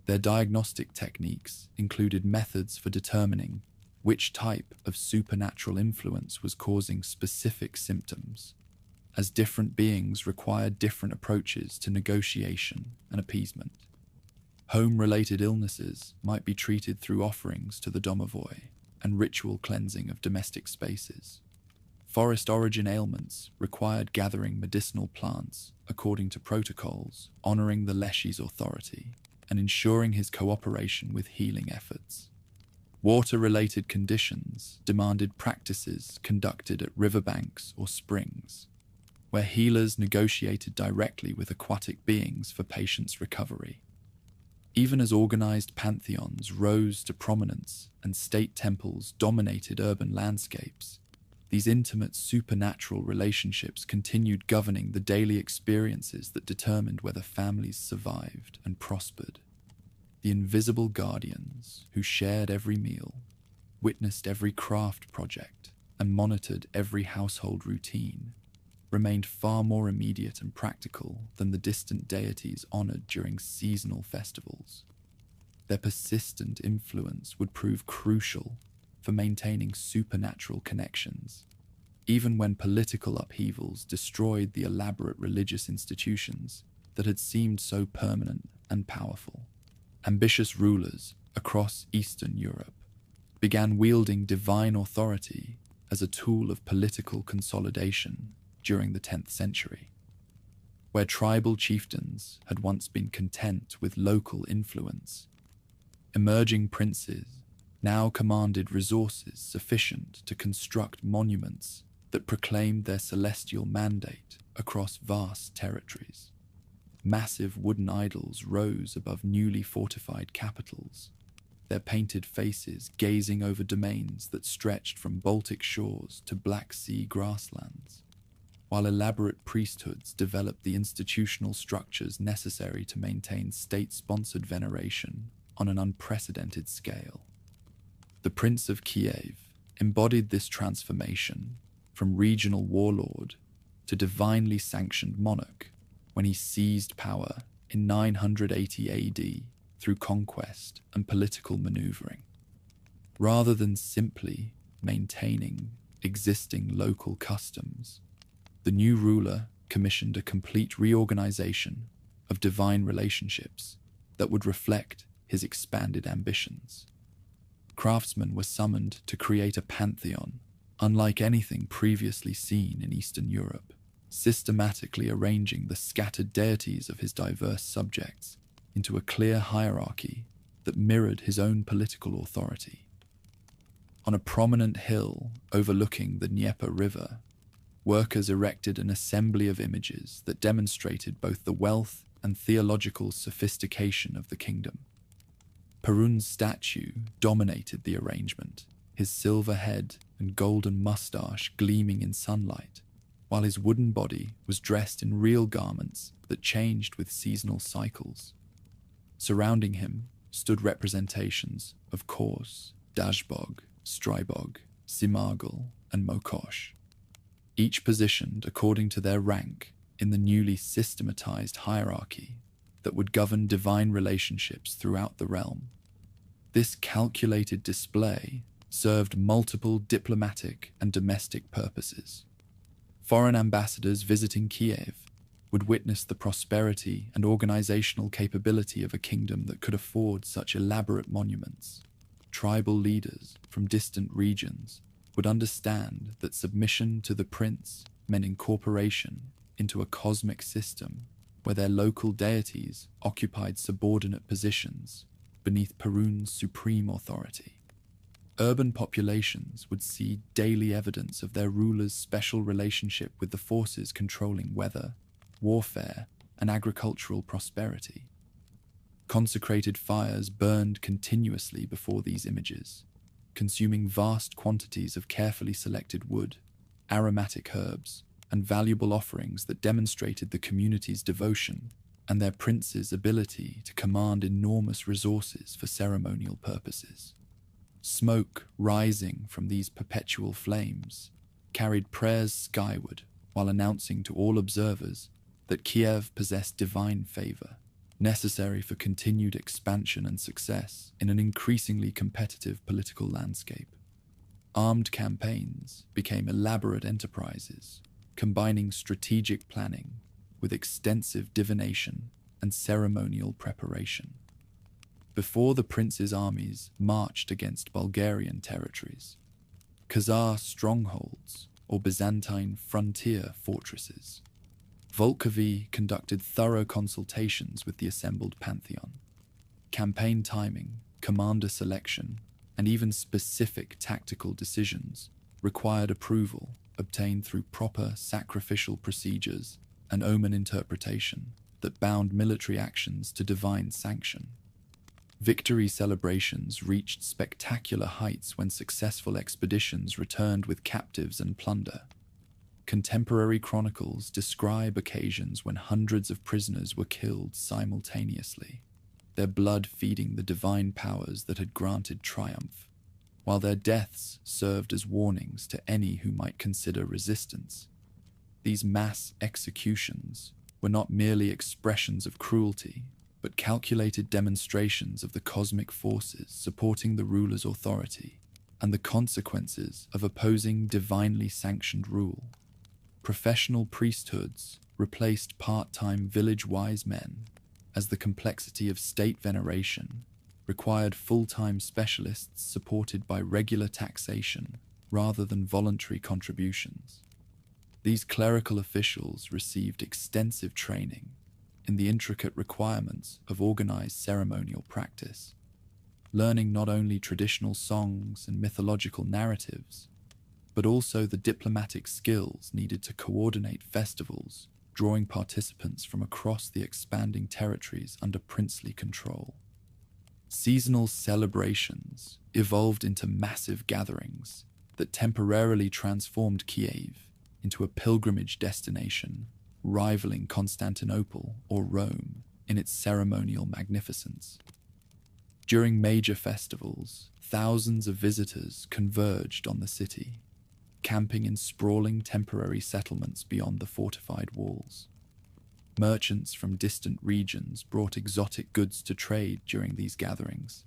Speaker 1: Their diagnostic techniques included methods for determining which type of supernatural influence was causing specific symptoms, as different beings required different approaches to negotiation and appeasement. Home-related illnesses might be treated through offerings to the domovoi and ritual cleansing of domestic spaces. Forest origin ailments required gathering medicinal plants according to protocols, honoring the Leshy's authority and ensuring his cooperation with healing efforts. Water-related conditions demanded practices conducted at riverbanks or springs, where healers negotiated directly with aquatic beings for patients' recovery. Even as organized pantheons rose to prominence and state temples dominated urban landscapes, these intimate supernatural relationships continued governing the daily experiences that determined whether families survived and prospered. The invisible guardians who shared every meal, witnessed every craft project, and monitored every household routine remained far more immediate and practical than the distant deities honored during seasonal festivals. Their persistent influence would prove crucial for maintaining supernatural connections, even when political upheavals destroyed the elaborate religious institutions that had seemed so permanent and powerful. Ambitious rulers across Eastern Europe began wielding divine authority as a tool of political consolidation during the 10th century. Where tribal chieftains had once been content with local influence, emerging princes now commanded resources sufficient to construct monuments that proclaimed their celestial mandate across vast territories. Massive wooden idols rose above newly fortified capitals, their painted faces gazing over domains that stretched from Baltic shores to Black Sea grasslands, while elaborate priesthoods developed the institutional structures necessary to maintain state-sponsored veneration on an unprecedented scale. The Prince of Kiev embodied this transformation from regional warlord to divinely sanctioned monarch when he seized power in 980 AD through conquest and political maneuvering. Rather than simply maintaining existing local customs, the new ruler commissioned a complete reorganization of divine relationships that would reflect his expanded ambitions. Craftsmen were summoned to create a pantheon unlike anything previously seen in Eastern Europe, systematically arranging the scattered deities of his diverse subjects into a clear hierarchy that mirrored his own political authority. On a prominent hill overlooking the Dnieper River, workers erected an assembly of images that demonstrated both the wealth and theological sophistication of the kingdom. Perun's statue dominated the arrangement, his silver head and golden mustache gleaming in sunlight, while his wooden body was dressed in real garments that changed with seasonal cycles. Surrounding him stood representations of Kors, Dashbog, Strybog, Simargl, and Mokosh, each positioned according to their rank in the newly systematized hierarchy that would govern divine relationships throughout the realm. This calculated display served multiple diplomatic and domestic purposes. Foreign ambassadors visiting Kiev would witness the prosperity and organizational capability of a kingdom that could afford such elaborate monuments. Tribal leaders from distant regions would understand that submission to the prince meant incorporation into a cosmic system where their local deities occupied subordinate positions beneath Perun's supreme authority. Urban populations would see daily evidence of their ruler's special relationship with the forces controlling weather, warfare, and agricultural prosperity. Consecrated fires burned continuously before these images, consuming vast quantities of carefully selected wood, aromatic herbs, and valuable offerings that demonstrated the community's devotion and their prince's ability to command enormous resources for ceremonial purposes. Smoke rising from these perpetual flames carried prayers skyward while announcing to all observers that Kiev possessed divine favor, necessary for continued expansion and success in an increasingly competitive political landscape. Armed campaigns became elaborate enterprises, combining strategic planning with extensive divination and ceremonial preparation. before the prince's armies marched against Bulgarian territories, Khazar strongholds, or Byzantine frontier fortresses. Volkovi conducted thorough consultations with the assembled pantheon. Campaign timing, commander selection, and even specific tactical decisions required approval obtained through proper sacrificial procedures and omen interpretation that bound military actions to divine sanction. Victory celebrations reached spectacular heights when successful expeditions returned with captives and plunder. Contemporary chronicles describe occasions when hundreds of prisoners were killed simultaneously, their blood feeding the divine powers that had granted triumph, while their deaths served as warnings to any who might consider resistance. These mass executions were not merely expressions of cruelty, but calculated demonstrations of the cosmic forces supporting the ruler's authority and the consequences of opposing divinely sanctioned rule. Professional priesthoods replaced part-time village wise men, as the complexity of state veneration required full-time specialists supported by regular taxation rather than voluntary contributions. These clerical officials received extensive training in the intricate requirements of organized ceremonial practice, learning not only traditional songs and mythological narratives, but also the diplomatic skills needed to coordinate festivals, drawing participants from across the expanding territories under princely control. Seasonal celebrations evolved into massive gatherings that temporarily transformed Kiev into a pilgrimage destination, rivaling Constantinople or Rome in its ceremonial magnificence. During major festivals, thousands of visitors converged on the city, camping in sprawling temporary settlements beyond the fortified walls. Merchants from distant regions brought exotic goods to trade during these gatherings,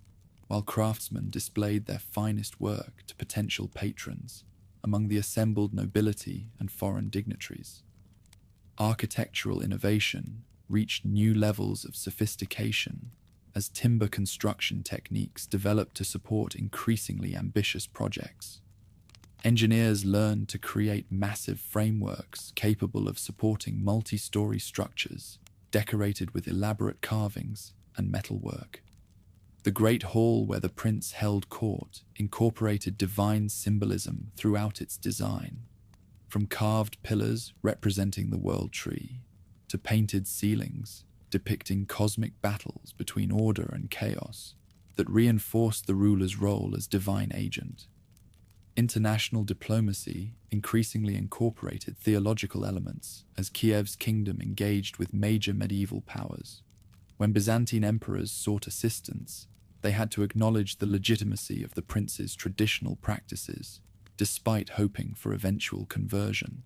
Speaker 1: while craftsmen displayed their finest work to potential patrons among the assembled nobility and foreign dignitaries. Architectural innovation reached new levels of sophistication as timber construction techniques developed to support increasingly ambitious projects. Engineers learned to create massive frameworks capable of supporting multi-story structures decorated with elaborate carvings and metalwork. The great hall where the prince held court incorporated divine symbolism throughout its design, from carved pillars representing the world tree to painted ceilings depicting cosmic battles between order and chaos that reinforced the ruler's role as divine agent. International diplomacy increasingly incorporated theological elements as Kiev's kingdom engaged with major medieval powers. When Byzantine emperors sought assistance, they had to acknowledge the legitimacy of the prince's traditional practices, despite hoping for eventual conversion.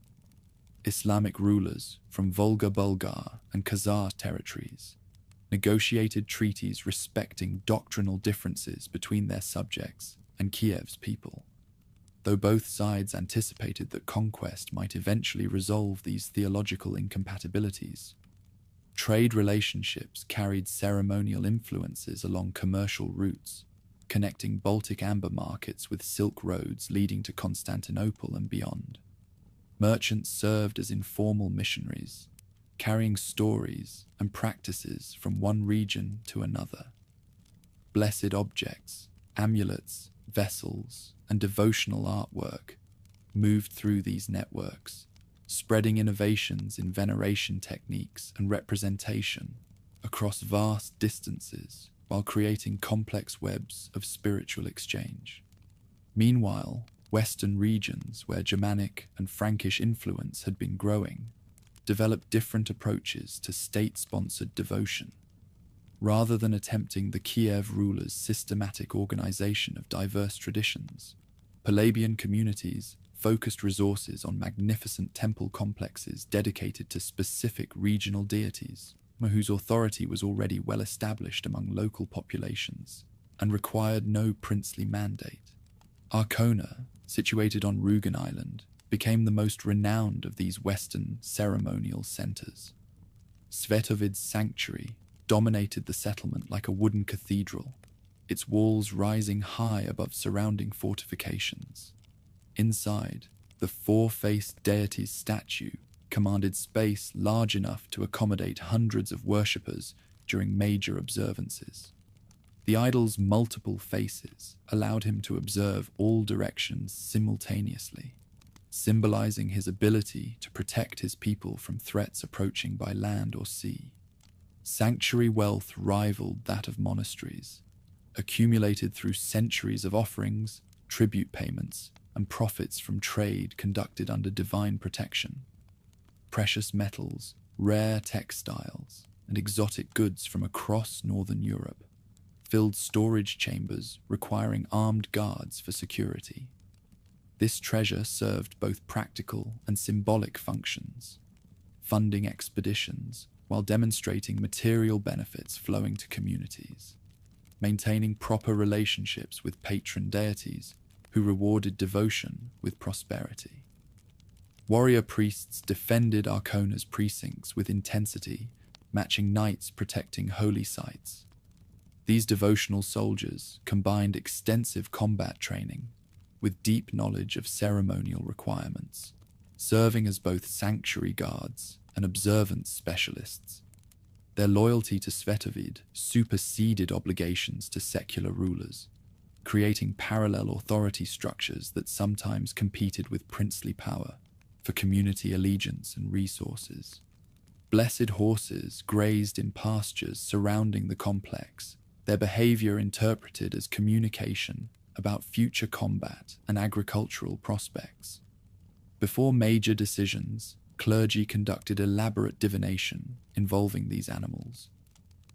Speaker 1: Islamic rulers from Volga Bulgar and Khazar territories negotiated treaties respecting doctrinal differences between their subjects and Kiev's people. Though both sides anticipated that conquest might eventually resolve these theological incompatibilities, trade relationships carried ceremonial influences along commercial routes, connecting Baltic amber markets with silk roads leading to Constantinople and beyond. Merchants served as informal missionaries, carrying stories and practices from one region to another. Blessed objects, amulets, vessels, and devotional artwork moved through these networks, spreading innovations in veneration techniques and representation across vast distances while creating complex webs of spiritual exchange. Meanwhile, Western regions where Germanic and Frankish influence had been growing developed different approaches to state-sponsored devotion. Rather than attempting the Kiev ruler's systematic organization of diverse traditions, Palabian communities focused resources on magnificent temple complexes dedicated to specific regional deities, whose authority was already well established among local populations and required no princely mandate. Arkona, situated on Rugen Island, became the most renowned of these Western ceremonial centers. Svetovid's sanctuary dominated the settlement like a wooden cathedral, its walls rising high above surrounding fortifications. Inside, the four-faced deity's statue commanded space large enough to accommodate hundreds of worshippers during major observances. The idol's multiple faces allowed him to observe all directions simultaneously, symbolizing his ability to protect his people from threats approaching by land or sea. Sanctuary wealth rivaled that of monasteries, accumulated through centuries of offerings, tribute payments, and profits from trade conducted under divine protection. Precious metals, rare textiles, and exotic goods from across northern Europe filled storage chambers requiring armed guards for security. This treasure served both practical and symbolic functions, funding expeditions while demonstrating material benefits flowing to communities, maintaining proper relationships with patron deities who rewarded devotion with prosperity. Warrior priests defended Arcona's precincts with intensity, matching knights protecting holy sites. These devotional soldiers combined extensive combat training with deep knowledge of ceremonial requirements, serving as both sanctuary guards and observance specialists. Their loyalty to Svetovid superseded obligations to secular rulers, creating parallel authority structures that sometimes competed with princely power for community allegiance and resources. Blessed horses grazed in pastures surrounding the complex, their behavior interpreted as communication about future combat and agricultural prospects. Before major decisions, clergy conducted elaborate divination involving these animals,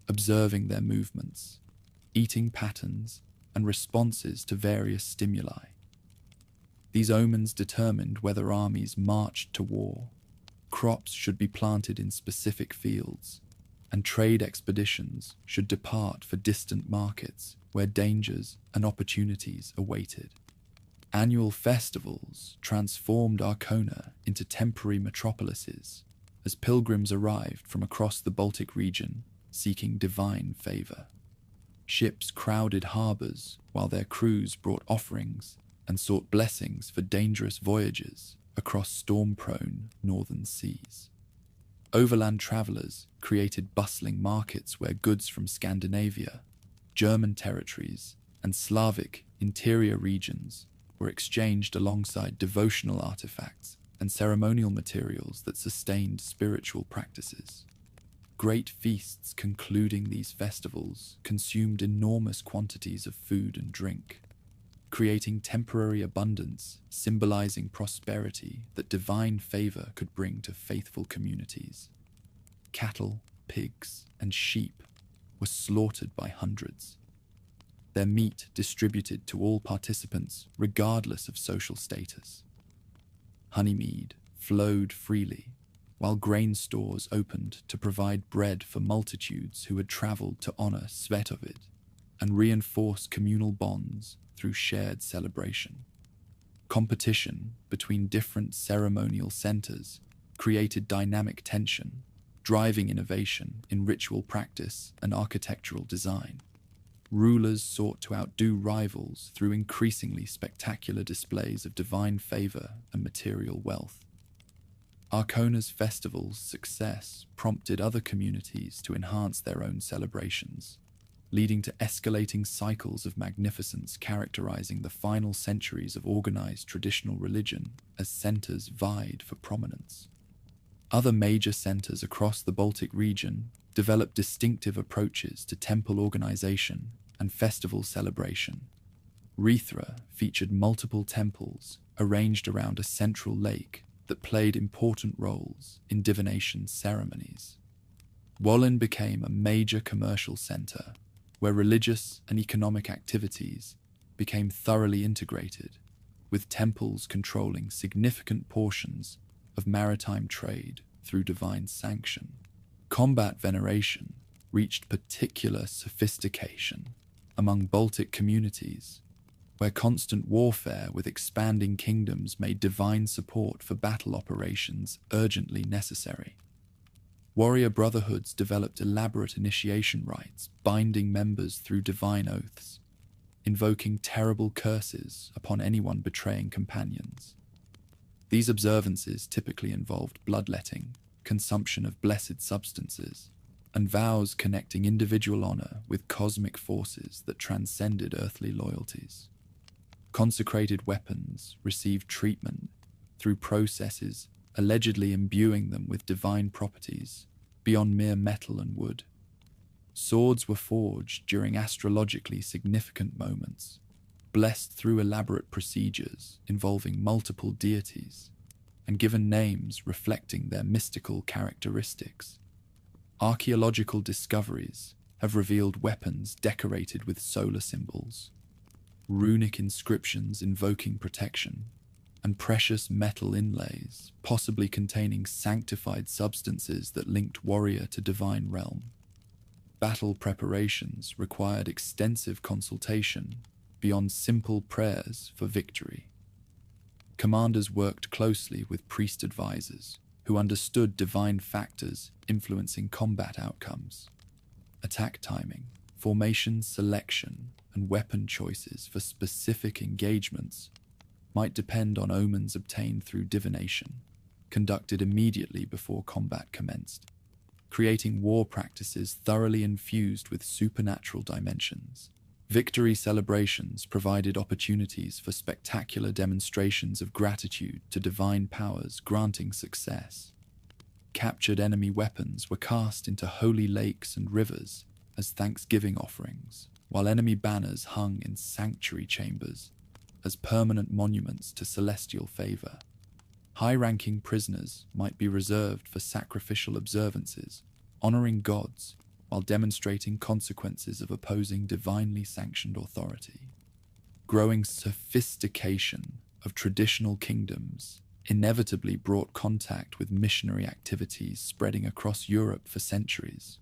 Speaker 1: observing their movements, eating patterns, and responses to various stimuli. These omens determined whether armies marched to war, crops should be planted in specific fields, and trade expeditions should depart for distant markets where dangers and opportunities awaited. Annual festivals transformed Arcona into temporary metropolises as pilgrims arrived from across the Baltic region seeking divine favor. Ships crowded harbors while their crews brought offerings and sought blessings for dangerous voyages across storm-prone northern seas. Overland travelers created bustling markets where goods from Scandinavia, German territories, and Slavic interior regions were exchanged alongside devotional artifacts and ceremonial materials that sustained spiritual practices. Great feasts concluding these festivals consumed enormous quantities of food and drink, creating temporary abundance symbolizing prosperity that divine favor could bring to faithful communities. Cattle, pigs, and sheep were slaughtered by hundreds, their meat distributed to all participants regardless of social status. Honeymead flowed freely, while grain stores opened to provide bread for multitudes who had traveled to honor Svetovid and reinforce communal bonds through shared celebration. Competition between different ceremonial centers created dynamic tension, driving innovation in ritual practice and architectural design. Rulers sought to outdo rivals through increasingly spectacular displays of divine favor and material wealth. Arcona's festival's success prompted other communities to enhance their own celebrations, leading to escalating cycles of magnificence characterizing the final centuries of organized traditional religion as centers vied for prominence. Other major centers across the Baltic region developed distinctive approaches to temple organization and festival celebration. Rithra featured multiple temples arranged around a central lake that played important roles in divination ceremonies. Wollin became a major commercial center where religious and economic activities became thoroughly integrated, with temples controlling significant portions of maritime trade through divine sanction. Combat veneration reached particular sophistication among Baltic communities, where constant warfare with expanding kingdoms made divine support for battle operations urgently necessary. Warrior brotherhoods developed elaborate initiation rites, binding members through divine oaths, invoking terrible curses upon anyone betraying companions. These observances typically involved bloodletting, consumption of blessed substances, and vows connecting individual honor with cosmic forces that transcended earthly loyalties. Consecrated weapons received treatment through processes allegedly imbuing them with divine properties beyond mere metal and wood. Swords were forged during astrologically significant moments, blessed through elaborate procedures involving multiple deities, and given names reflecting their mystical characteristics. Archaeological discoveries have revealed weapons decorated with solar symbols, runic inscriptions invoking protection, and precious metal inlays, possibly containing sanctified substances that linked warrior to divine realm. Battle preparations required extensive consultation beyond simple prayers for victory. Commanders worked closely with priest advisors who understood divine factors influencing combat outcomes. Attack timing, formation selection, and weapon choices for specific engagements might depend on omens obtained through divination, conducted immediately before combat commenced, creating war practices thoroughly infused with supernatural dimensions. Victory celebrations provided opportunities for spectacular demonstrations of gratitude to divine powers granting success. Captured enemy weapons were cast into holy lakes and rivers as thanksgiving offerings, while enemy banners hung in sanctuary chambers as permanent monuments to celestial favor. High-ranking prisoners might be reserved for sacrificial observances, honoring gods while demonstrating consequences of opposing divinely sanctioned authority. Growing sophistication of traditional kingdoms inevitably brought contact with missionary activities spreading across Europe for centuries.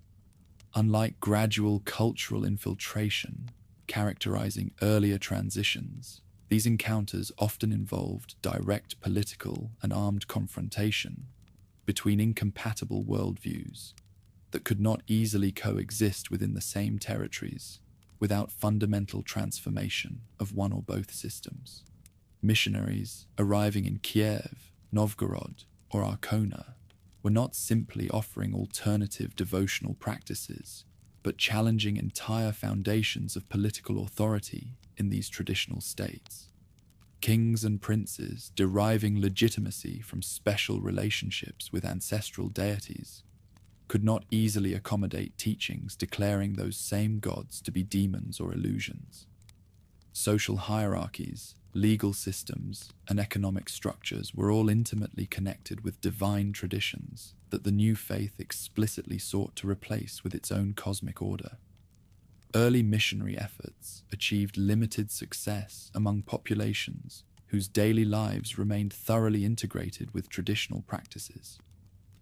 Speaker 1: Unlike gradual cultural infiltration characterizing earlier transitions, these encounters often involved direct political and armed confrontation between incompatible worldviews that could not easily coexist within the same territories without fundamental transformation of one or both systems. Missionaries arriving in Kiev, Novgorod, or Arkona were not simply offering alternative devotional practices, but challenging entire foundations of political authority in these traditional states. Kings and princes deriving legitimacy from special relationships with ancestral deities could not easily accommodate teachings declaring those same gods to be demons or illusions. Social hierarchies, legal systems, and economic structures were all intimately connected with divine traditions that the new faith explicitly sought to replace with its own cosmic order. Early missionary efforts achieved limited success among populations whose daily lives remained thoroughly integrated with traditional practices.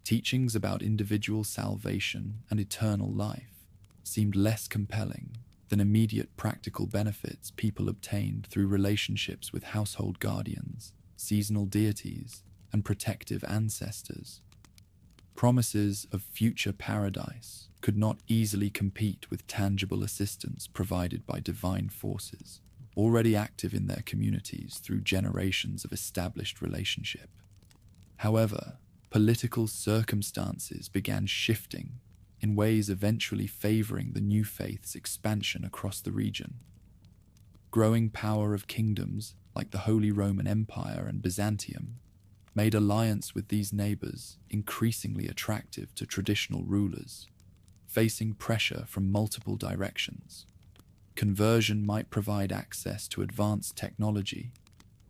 Speaker 1: Teachings about individual salvation and eternal life seemed less compelling than immediate practical benefits people obtained through relationships with household guardians, seasonal deities, and protective ancestors. Promises of future paradise could not easily compete with tangible assistance provided by divine forces, already active in their communities through generations of established relationship. However, political circumstances began shifting in ways eventually favoring the new faith's expansion across the region. Growing power of kingdoms like the Holy Roman Empire and Byzantium made alliance with these neighbors increasingly attractive to traditional rulers, facing pressure from multiple directions. Conversion might provide access to advanced technology,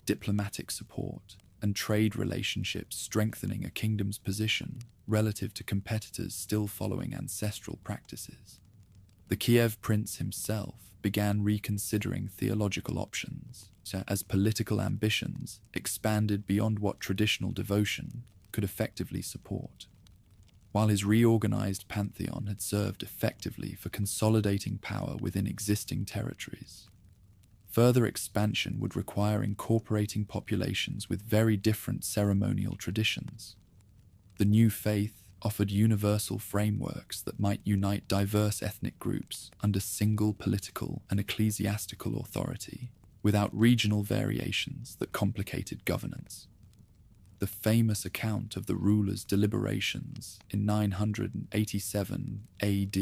Speaker 1: diplomatic support, and trade relationships, strengthening a kingdom's position relative to competitors still following ancestral practices. The Kiev prince himself began reconsidering theological options as political ambitions expanded beyond what traditional devotion could effectively support. While his reorganized pantheon had served effectively for consolidating power within existing territories, further expansion would require incorporating populations with very different ceremonial traditions. The new faith offered universal frameworks that might unite diverse ethnic groups under single political and ecclesiastical authority, without regional variations that complicated governance. The famous account of the rulers' deliberations in 987 AD,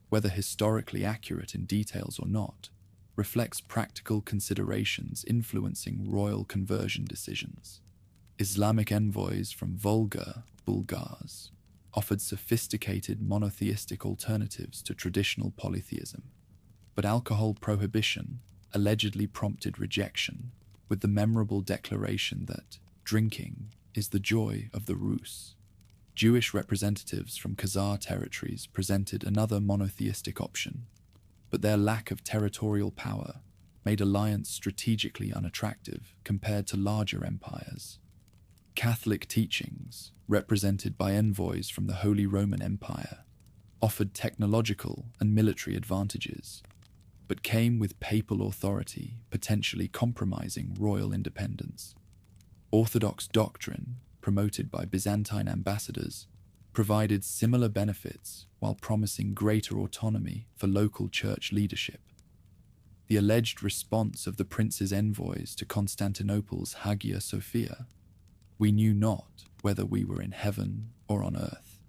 Speaker 1: whether historically accurate in details or not, reflects practical considerations influencing royal conversion decisions. Islamic envoys from Volga Bulgars offered sophisticated monotheistic alternatives to traditional polytheism, but alcohol prohibition allegedly prompted rejection, with the memorable declaration that drinking is the joy of the Rus. Jewish representatives from Khazar territories presented another monotheistic option, but their lack of territorial power made alliance strategically unattractive compared to larger empires. Catholic teachings, represented by envoys from the Holy Roman Empire, offered technological and military advantages, but came with papal authority potentially compromising royal independence. Orthodox doctrine, promoted by Byzantine ambassadors, provided similar benefits while promising greater autonomy for local church leadership. The alleged response of the prince's envoys to Constantinople's Hagia Sophia, "We knew not whether we were in heaven or on earth,"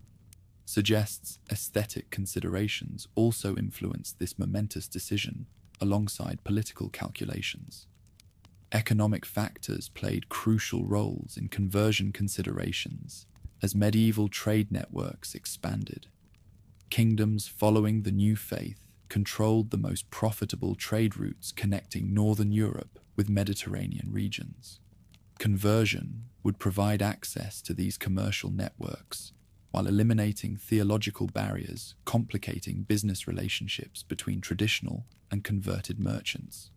Speaker 1: suggests aesthetic considerations also influenced this momentous decision alongside political calculations. Economic factors played crucial roles in conversion considerations as medieval trade networks expanded. Kingdoms following the new faith controlled the most profitable trade routes connecting northern Europe with Mediterranean regions. Conversion would provide access to these commercial networks while eliminating theological barriers complicating business relationships between traditional and converted merchants.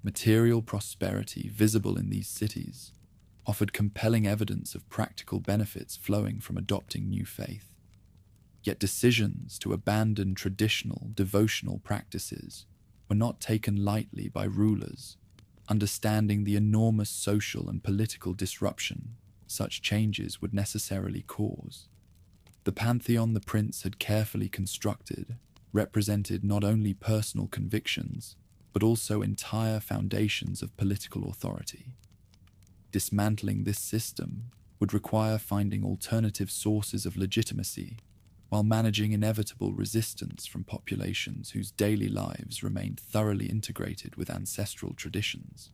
Speaker 1: Material prosperity visible in these cities offered compelling evidence of practical benefits flowing from adopting new faith. Yet decisions to abandon traditional devotional practices were not taken lightly by rulers, understanding the enormous social and political disruption such changes would necessarily cause. The pantheon the prince had carefully constructed represented not only personal convictions, but also entire foundations of political authority. Dismantling this system would require finding alternative sources of legitimacy, while managing inevitable resistance from populations whose daily lives remained thoroughly integrated with ancestral traditions.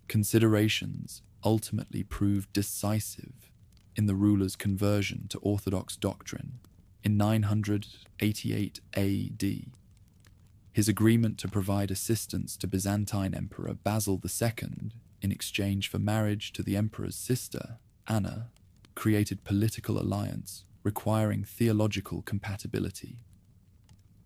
Speaker 1: Considerations ultimately proved decisive in the ruler's conversion to Orthodox doctrine in 988 AD. His agreement to provide assistance to Byzantine Emperor Basil II in exchange for marriage to the emperor's sister, Anna, created political alliance requiring theological compatibility.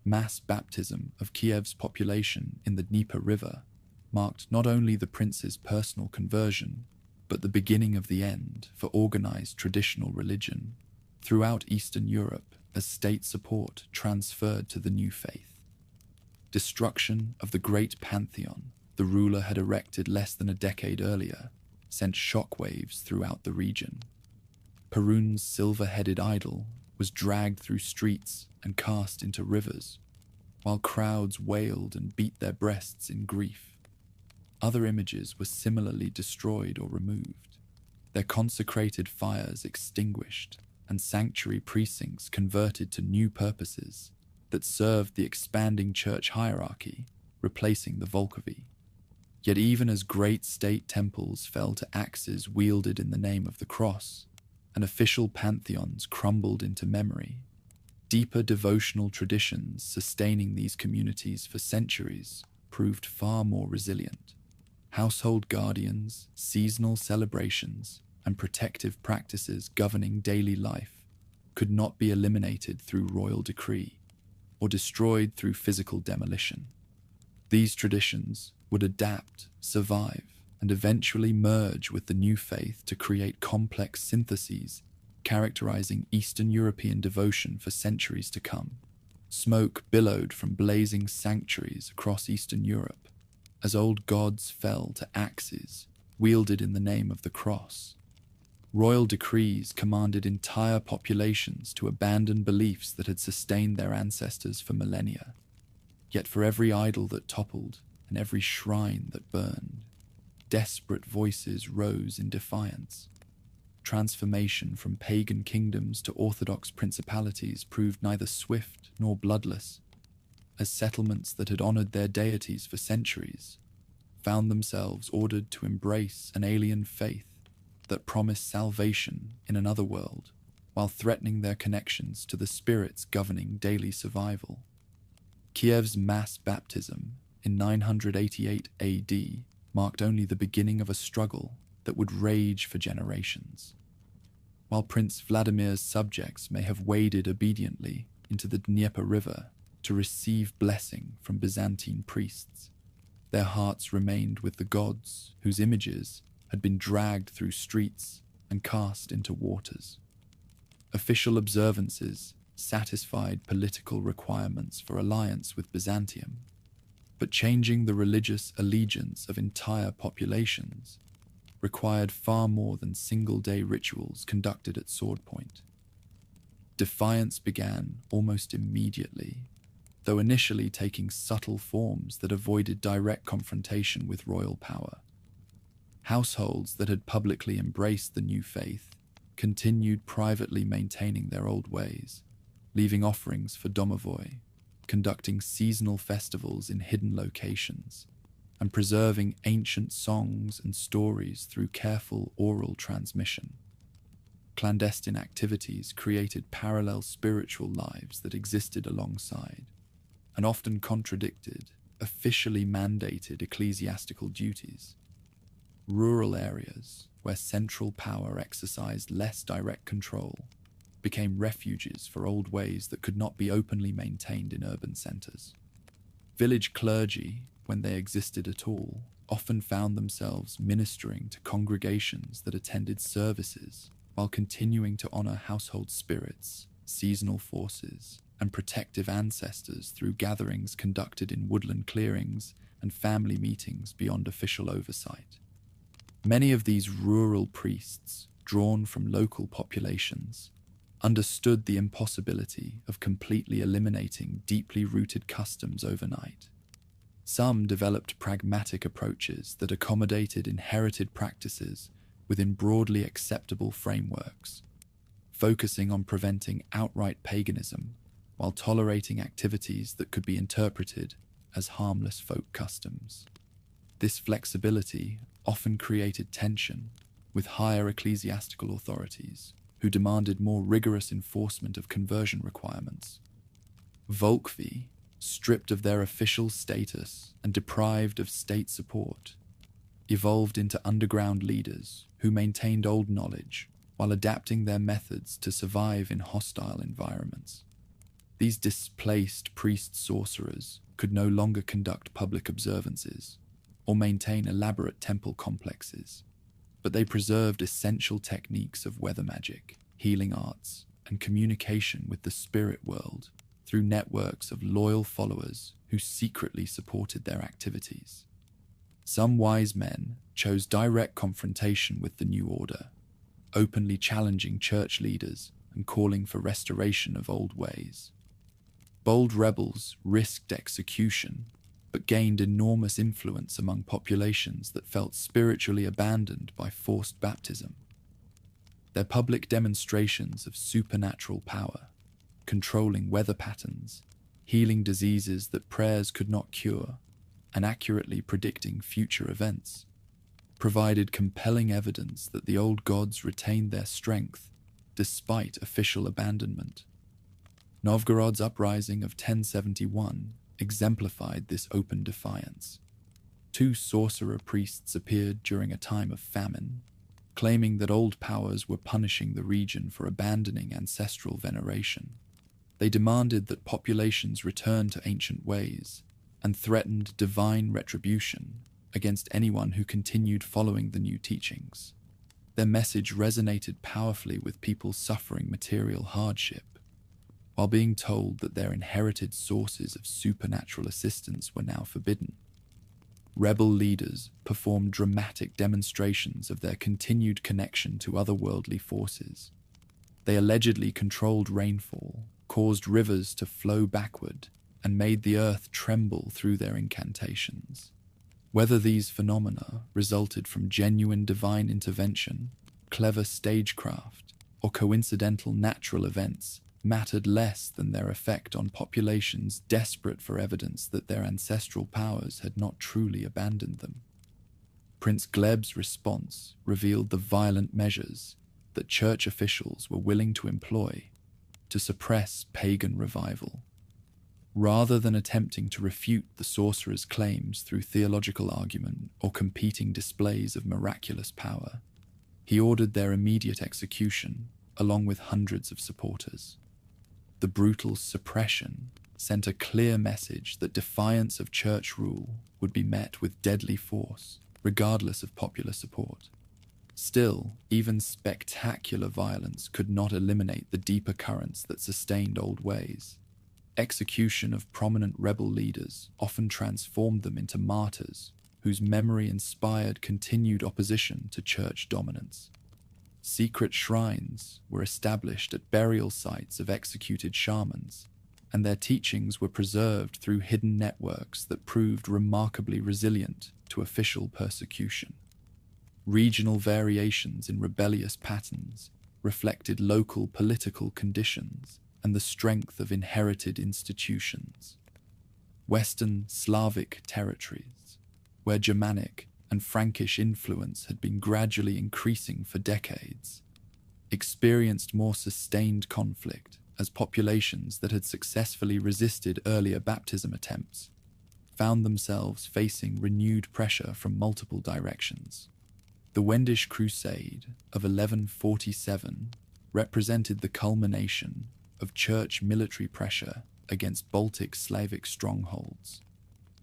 Speaker 1: Mass baptism of Kiev's population in the Dnieper River marked not only the prince's personal conversion, but the beginning of the end for organized traditional religion throughout Eastern Europe as state support transferred to the new faith. Destruction of the great pantheon the ruler had erected less than a decade earlier sent shockwaves throughout the region. Perun's silver-headed idol was dragged through streets and cast into rivers, while crowds wailed and beat their breasts in grief. Other images were similarly destroyed or removed, their consecrated fires extinguished, and sanctuary precincts converted to new purposes that served the expanding church hierarchy, replacing the Volkovi. Yet even as great state temples fell to axes wielded in the name of the cross, and official pantheons crumbled into memory, deeper devotional traditions sustaining these communities for centuries proved far more resilient. Household guardians, seasonal celebrations, and protective practices governing daily life could not be eliminated through royal decree or destroyed through physical demolition. These traditions would adapt, survive, and eventually merge with the new faith to create complex syntheses characterizing Eastern European devotion for centuries to come. Smoke billowed from blazing sanctuaries across Eastern Europe as old gods fell to axes wielded in the name of the cross. Royal decrees commanded entire populations to abandon beliefs that had sustained their ancestors for millennia. Yet for every idol that toppled and every shrine that burned, desperate voices rose in defiance. Transformation from pagan kingdoms to orthodox principalities proved neither swift nor bloodless, as settlements that had honored their deities for centuries found themselves ordered to embrace an alien faith that promised salvation in another world, while threatening their connections to the spirits governing daily survival. Kiev's mass baptism in 988 AD marked only the beginning of a struggle that would rage for generations. While Prince Vladimir's subjects may have waded obediently into the Dnieper River to receive blessing from Byzantine priests, their hearts remained with the gods whose images had been dragged through streets and cast into waters. Official observances satisfied political requirements for alliance with Byzantium, but changing the religious allegiance of entire populations required far more than single-day rituals conducted at sword point. Defiance began almost immediately, though initially taking subtle forms that avoided direct confrontation with royal power. Households that had publicly embraced the new faith continued privately maintaining their old ways, leaving offerings for domovoi, conducting seasonal festivals in hidden locations, and preserving ancient songs and stories through careful oral transmission. Clandestine activities created parallel spiritual lives that existed alongside, and often contradicted officially mandated ecclesiastical duties. Rural areas, where central power exercised less direct control, became refuges for old ways that could not be openly maintained in urban centers. Village clergy, when they existed at all, often found themselves ministering to congregations that attended services while continuing to honor household spirits, seasonal forces, and protective ancestors through gatherings conducted in woodland clearings and family meetings beyond official oversight. Many of these rural priests, drawn from local populations, understood the impossibility of completely eliminating deeply rooted customs overnight. Some developed pragmatic approaches that accommodated inherited practices within broadly acceptable frameworks, focusing on preventing outright paganism while tolerating activities that could be interpreted as harmless folk customs. This flexibility often created tension with higher ecclesiastical authorities who demanded more rigorous enforcement of conversion requirements. Volkvi, stripped of their official status and deprived of state support, evolved into underground leaders who maintained old knowledge while adapting their methods to survive in hostile environments. These displaced priest-sorcerers could no longer conduct public observances or maintain elaborate temple complexes, but they preserved essential techniques of weather magic, healing arts, and communication with the spirit world through networks of loyal followers who secretly supported their activities. Some wise men chose direct confrontation with the new order, openly challenging church leaders and calling for restoration of old ways. Bold rebels risked execution, but gained enormous influence among populations that felt spiritually abandoned by forced baptism. Their public demonstrations of supernatural power, controlling weather patterns, healing diseases that prayers could not cure, and accurately predicting future events, provided compelling evidence that the old gods retained their strength despite official abandonment. Novgorod's uprising of 1071 exemplified this open defiance. Two sorcerer priests appeared during a time of famine, claiming that old powers were punishing the region for abandoning ancestral veneration. They demanded that populations return to ancient ways and threatened divine retribution against anyone who continued following the new teachings. Their message resonated powerfully with people suffering material hardship, while being told that their inherited sources of supernatural assistance were now forbidden. Rebel leaders performed dramatic demonstrations of their continued connection to otherworldly forces. They allegedly controlled rainfall, caused rivers to flow backward, and made the earth tremble through their incantations. Whether these phenomena resulted from genuine divine intervention, clever stagecraft, or coincidental natural events mattered less than their effect on populations desperate for evidence that their ancestral powers had not truly abandoned them. Prince Gleb's response revealed the violent measures that church officials were willing to employ to suppress pagan revival. Rather than attempting to refute the sorcerer's claims through theological argument or competing displays of miraculous power, he ordered their immediate execution along with hundreds of supporters. The brutal suppression sent a clear message that defiance of church rule would be met with deadly force, regardless of popular support. Still, even spectacular violence could not eliminate the deeper currents that sustained old ways. Execution of prominent rebel leaders often transformed them into martyrs, whose memory inspired continued opposition to church dominance. Secret shrines were established at burial sites of executed shamans, and their teachings were preserved through hidden networks that proved remarkably resilient to official persecution. Regional variations in rebellious patterns reflected local political conditions and the strength of inherited institutions. Western Slavic territories, where Germanic and Frankish influence had been gradually increasing for decades, experienced more sustained conflict as populations that had successfully resisted earlier baptism attempts found themselves facing renewed pressure from multiple directions. The Wendish Crusade of 1147 represented the culmination of church military pressure against Baltic Slavic strongholds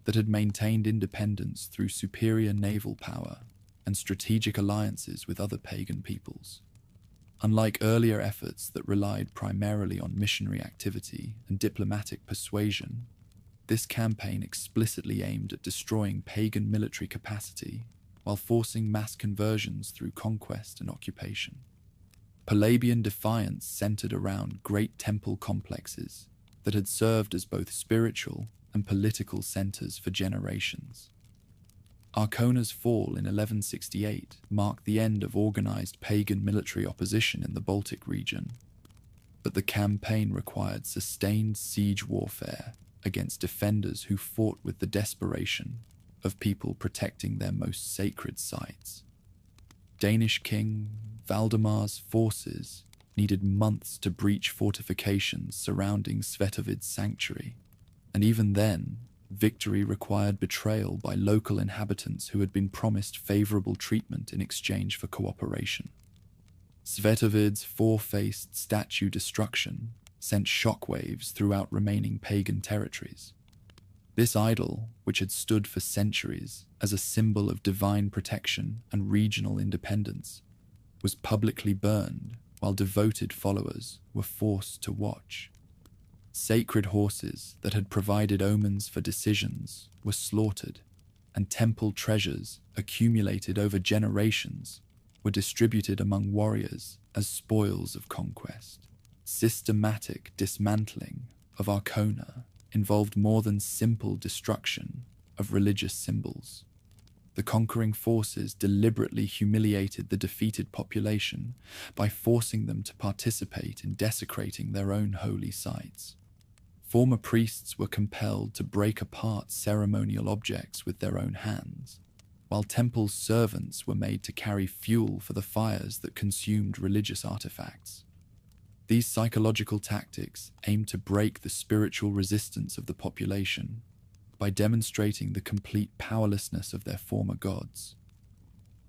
Speaker 1: that had maintained independence through superior naval power and strategic alliances with other pagan peoples. Unlike earlier efforts that relied primarily on missionary activity and diplomatic persuasion, this campaign explicitly aimed at destroying pagan military capacity while forcing mass conversions through conquest and occupation. Pelagian defiance centered around great temple complexes that had served as both spiritual and political centers for generations. Arcona's fall in 1168 marked the end of organized pagan military opposition in the Baltic region, but the campaign required sustained siege warfare against defenders who fought with the desperation of people protecting their most sacred sites. Danish King Valdemar's forces needed months to breach fortifications surrounding Svetovid's sanctuary, and even then, victory required betrayal by local inhabitants who had been promised favorable treatment in exchange for cooperation. Svetovid's four-faced statue destruction sent shockwaves throughout remaining pagan territories. This idol, which had stood for centuries as a symbol of divine protection and regional independence, was publicly burned while devoted followers were forced to watch. Sacred horses that had provided omens for decisions were slaughtered, and temple treasures accumulated over generations were distributed among warriors as spoils of conquest. Systematic dismantling of Arcona involved more than simple destruction of religious symbols. The conquering forces deliberately humiliated the defeated population by forcing them to participate in desecrating their own holy sites. Former priests were compelled to break apart ceremonial objects with their own hands, while temple servants were made to carry fuel for the fires that consumed religious artifacts. These psychological tactics aimed to break the spiritual resistance of the population by demonstrating the complete powerlessness of their former gods.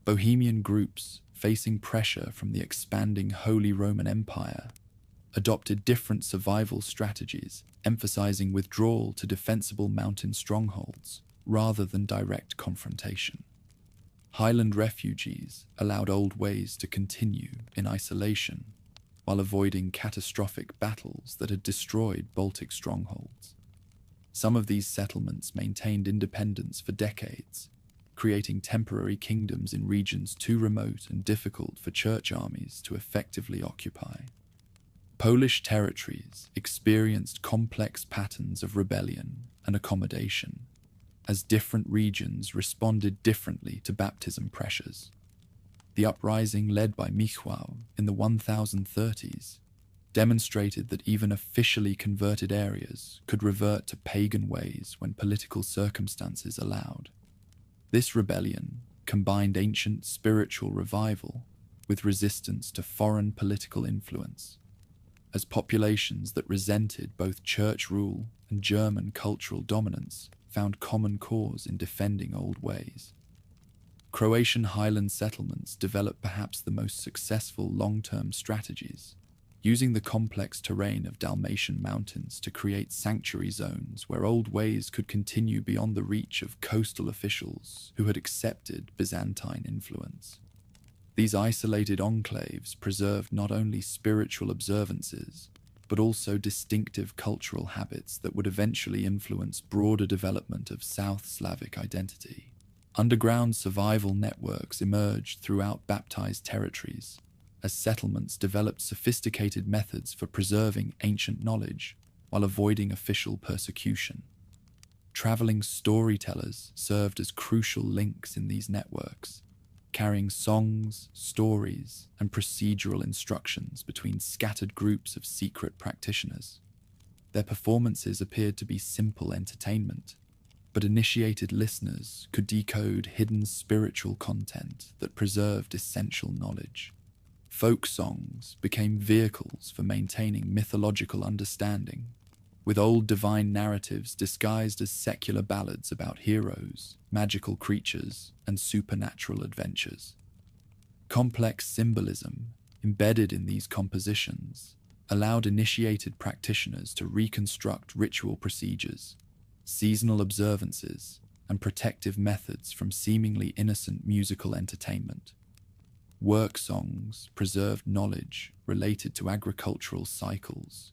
Speaker 1: Bohemian groups, facing pressure from the expanding Holy Roman Empire, adopted different survival strategies, emphasizing withdrawal to defensible mountain strongholds rather than direct confrontation. Highland refugees allowed old ways to continue in isolation, while avoiding catastrophic battles that had destroyed Baltic strongholds. Some of these settlements maintained independence for decades, creating temporary kingdoms in regions too remote and difficult for church armies to effectively occupy. Polish territories experienced complex patterns of rebellion and accommodation, as different regions responded differently to baptism pressures. The uprising led by Michał in the 1030s demonstrated that even officially converted areas could revert to pagan ways when political circumstances allowed. This rebellion combined ancient spiritual revival with resistance to foreign political influence, as populations that resented both church rule and German cultural dominance found common cause in defending old ways. Croatian highland settlements developed perhaps the most successful long-term strategies, using the complex terrain of Dalmatian mountains to create sanctuary zones where old ways could continue beyond the reach of coastal officials who had accepted Byzantine influence. These isolated enclaves preserved not only spiritual observances, but also distinctive cultural habits that would eventually influence broader development of South Slavic identity. Underground survival networks emerged throughout baptized territories, as settlements developed sophisticated methods for preserving ancient knowledge while avoiding official persecution. Traveling storytellers served as crucial links in these networks, carrying songs, stories, and procedural instructions between scattered groups of secret practitioners. Their performances appeared to be simple entertainment, but initiated listeners could decode hidden spiritual content that preserved essential knowledge. Folk songs became vehicles for maintaining mythological understanding, with old divine narratives disguised as secular ballads about heroes, magical creatures, and supernatural adventures. Complex symbolism embedded in these compositions allowed initiated practitioners to reconstruct ritual procedures, seasonal observances, and protective methods from seemingly innocent musical entertainment. Work songs preserved knowledge related to agricultural cycles,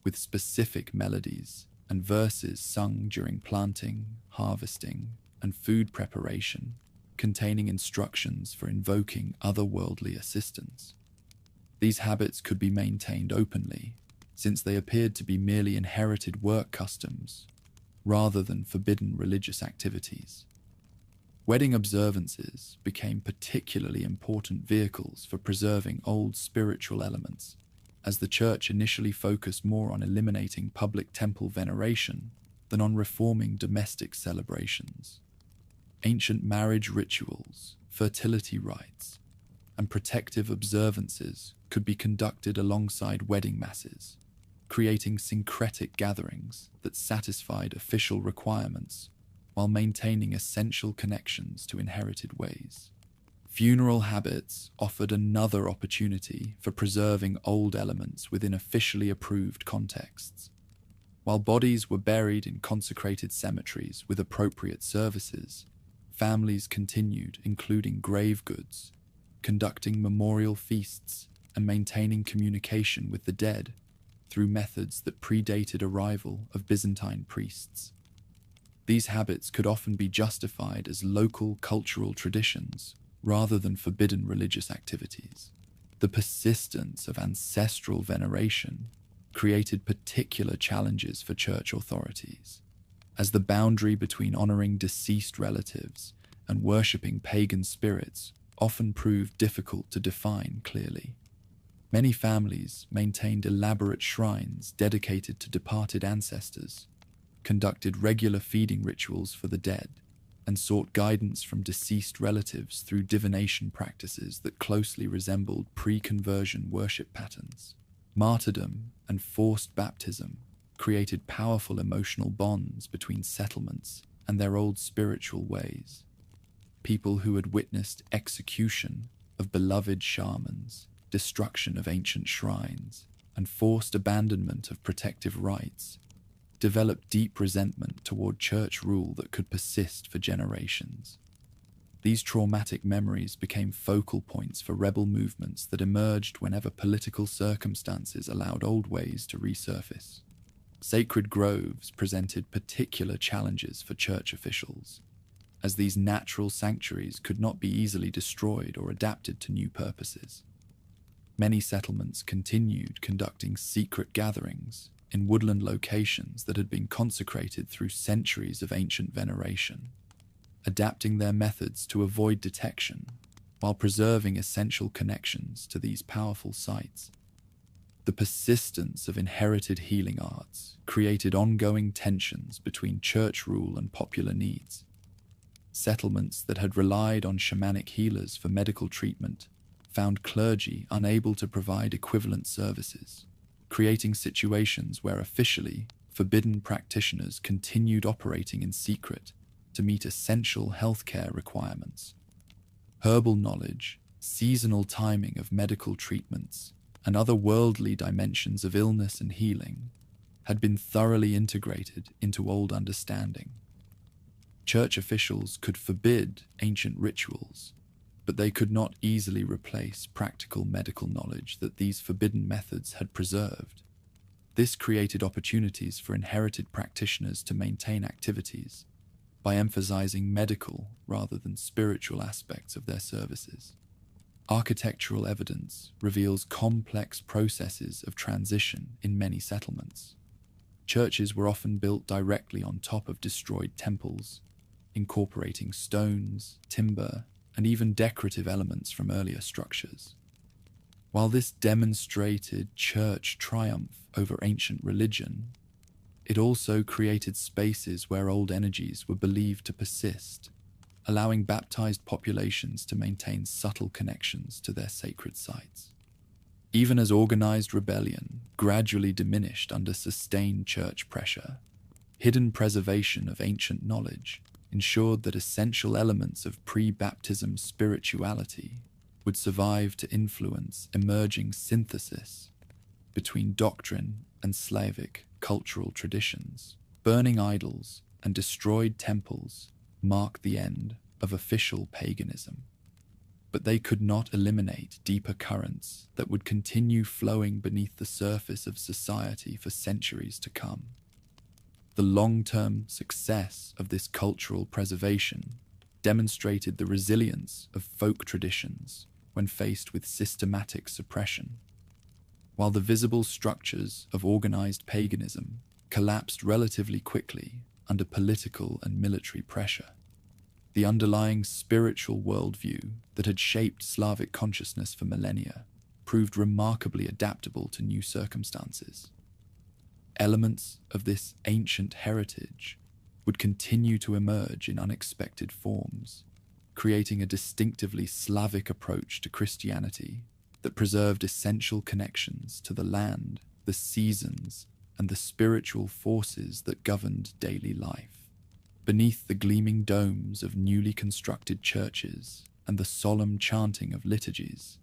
Speaker 1: with specific melodies and verses sung during planting, harvesting, and food preparation, containing instructions for invoking otherworldly assistance. These habits could be maintained openly, since they appeared to be merely inherited work customs, rather than forbidden religious activities. Wedding observances became particularly important vehicles for preserving old spiritual elements, as the church initially focused more on eliminating public temple veneration than on reforming domestic celebrations. Ancient marriage rituals, fertility rites, and protective observances could be conducted alongside wedding masses, creating syncretic gatherings that satisfied official requirements while maintaining essential connections to inherited ways. Funeral habits offered another opportunity for preserving old elements within officially approved contexts. While bodies were buried in consecrated cemeteries with appropriate services, families continued including grave goods, conducting memorial feasts, and maintaining communication with the dead through methods that predated arrival of Byzantine priests. These habits could often be justified as local cultural traditions rather than forbidden religious activities. The persistence of ancestral veneration created particular challenges for church authorities, as the boundary between honoring deceased relatives and worshipping pagan spirits often proved difficult to define clearly. Many families maintained elaborate shrines dedicated to departed ancestors, conducted regular feeding rituals for the dead, and sought guidance from deceased relatives through divination practices that closely resembled pre-conversion worship patterns. Martyrdom and forced baptism created powerful emotional bonds between settlements and their old spiritual ways. People who had witnessed execution of beloved shamans, destruction of ancient shrines, and forced abandonment of protective rites developed deep resentment toward church rule that could persist for generations. These traumatic memories became focal points for rebel movements that emerged whenever political circumstances allowed old ways to resurface. Sacred groves presented particular challenges for church officials, as these natural sanctuaries could not be easily destroyed or adapted to new purposes. Many settlements continued conducting secret gatherings in woodland locations that had been consecrated through centuries of ancient veneration, adapting their methods to avoid detection while preserving essential connections to these powerful sites. The persistence of inherited healing arts created ongoing tensions between church rule and popular needs. Settlements that had relied on shamanic healers for medical treatment found clergy unable to provide equivalent services, creating situations where officially forbidden practitioners continued operating in secret to meet essential healthcare requirements. Herbal knowledge, seasonal timing of medical treatments, and other worldly dimensions of illness and healing had been thoroughly integrated into old understanding. Church officials could forbid ancient rituals, but they could not easily replace practical medical knowledge that these forbidden methods had preserved. This created opportunities for inherited practitioners to maintain activities by emphasizing medical rather than spiritual aspects of their services. Architectural evidence reveals complex processes of transition in many settlements. Churches were often built directly on top of destroyed temples, incorporating stones, timber, and even decorative elements from earlier structures. While this demonstrated church triumph over ancient religion, it also created spaces where old energies were believed to persist, allowing baptized populations to maintain subtle connections to their sacred sites. Even as organized rebellion gradually diminished under sustained church pressure, hidden preservation of ancient knowledge ensured that essential elements of pre-baptism spirituality would survive to influence emerging synthesis between doctrine and Slavic cultural traditions. Burning idols and destroyed temples marked the end of official paganism, but they could not eliminate deeper currents that would continue flowing beneath the surface of society for centuries to come. The long-term success of this cultural preservation demonstrated the resilience of folk traditions when faced with systematic suppression. While the visible structures of organized paganism collapsed relatively quickly under political and military pressure, the underlying spiritual worldview that had shaped Slavic consciousness for millennia proved remarkably adaptable to new circumstances. Elements of this ancient heritage would continue to emerge in unexpected forms, creating a distinctively Slavic approach to Christianity that preserved essential connections to the land, the seasons, and the spiritual forces that governed daily life. Beneath the gleaming domes of newly constructed churches and the solemn chanting of liturgies,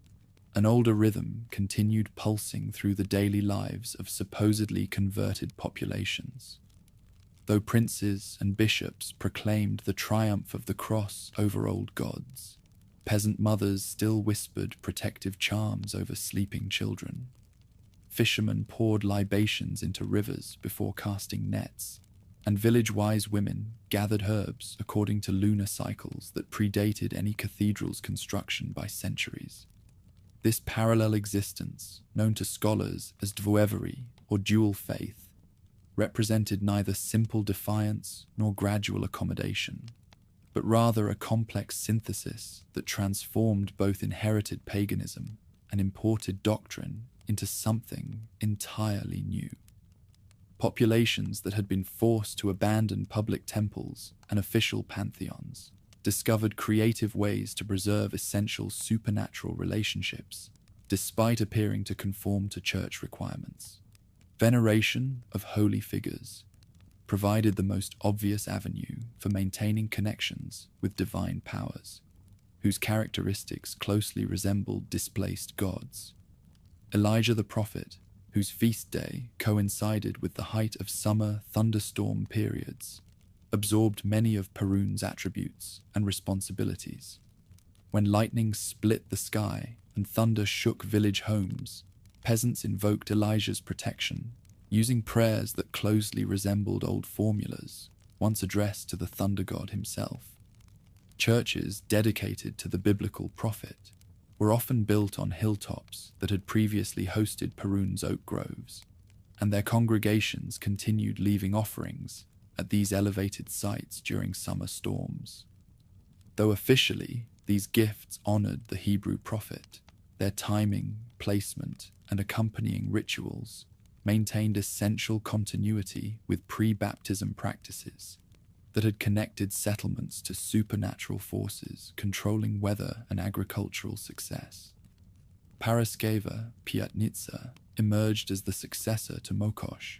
Speaker 1: an older rhythm continued pulsing through the daily lives of supposedly converted populations. Though princes and bishops proclaimed the triumph of the cross over old gods, peasant mothers still whispered protective charms over sleeping children. Fishermen poured libations into rivers before casting nets, and village-wise women gathered herbs according to lunar cycles that predated any cathedral's construction by centuries. This parallel existence, known to scholars as dvoevery or dual faith, represented neither simple defiance nor gradual accommodation, but rather a complex synthesis that transformed both inherited paganism and imported doctrine into something entirely new. Populations that had been forced to abandon public temples and official pantheons discovered creative ways to preserve essential supernatural relationships, despite appearing to conform to church requirements. Veneration of holy figures provided the most obvious avenue for maintaining connections with divine powers, whose characteristics closely resembled displaced gods. Elijah the prophet, whose feast day coincided with the height of summer thunderstorm periods, absorbed many of Perun's attributes and responsibilities. When lightning split the sky and thunder shook village homes, peasants invoked Elijah's protection, using prayers that closely resembled old formulas once addressed to the thunder god himself. Churches dedicated to the biblical prophet were often built on hilltops that had previously hosted Perun's oak groves, and their congregations continued leaving offerings at these elevated sites during summer storms. Though officially these gifts honored the Hebrew prophet, their timing, placement, and accompanying rituals maintained essential continuity with pre-baptism practices that had connected settlements to supernatural forces controlling weather and agricultural success. Paraskeva Piatnitsa emerged as the successor to Mokosh,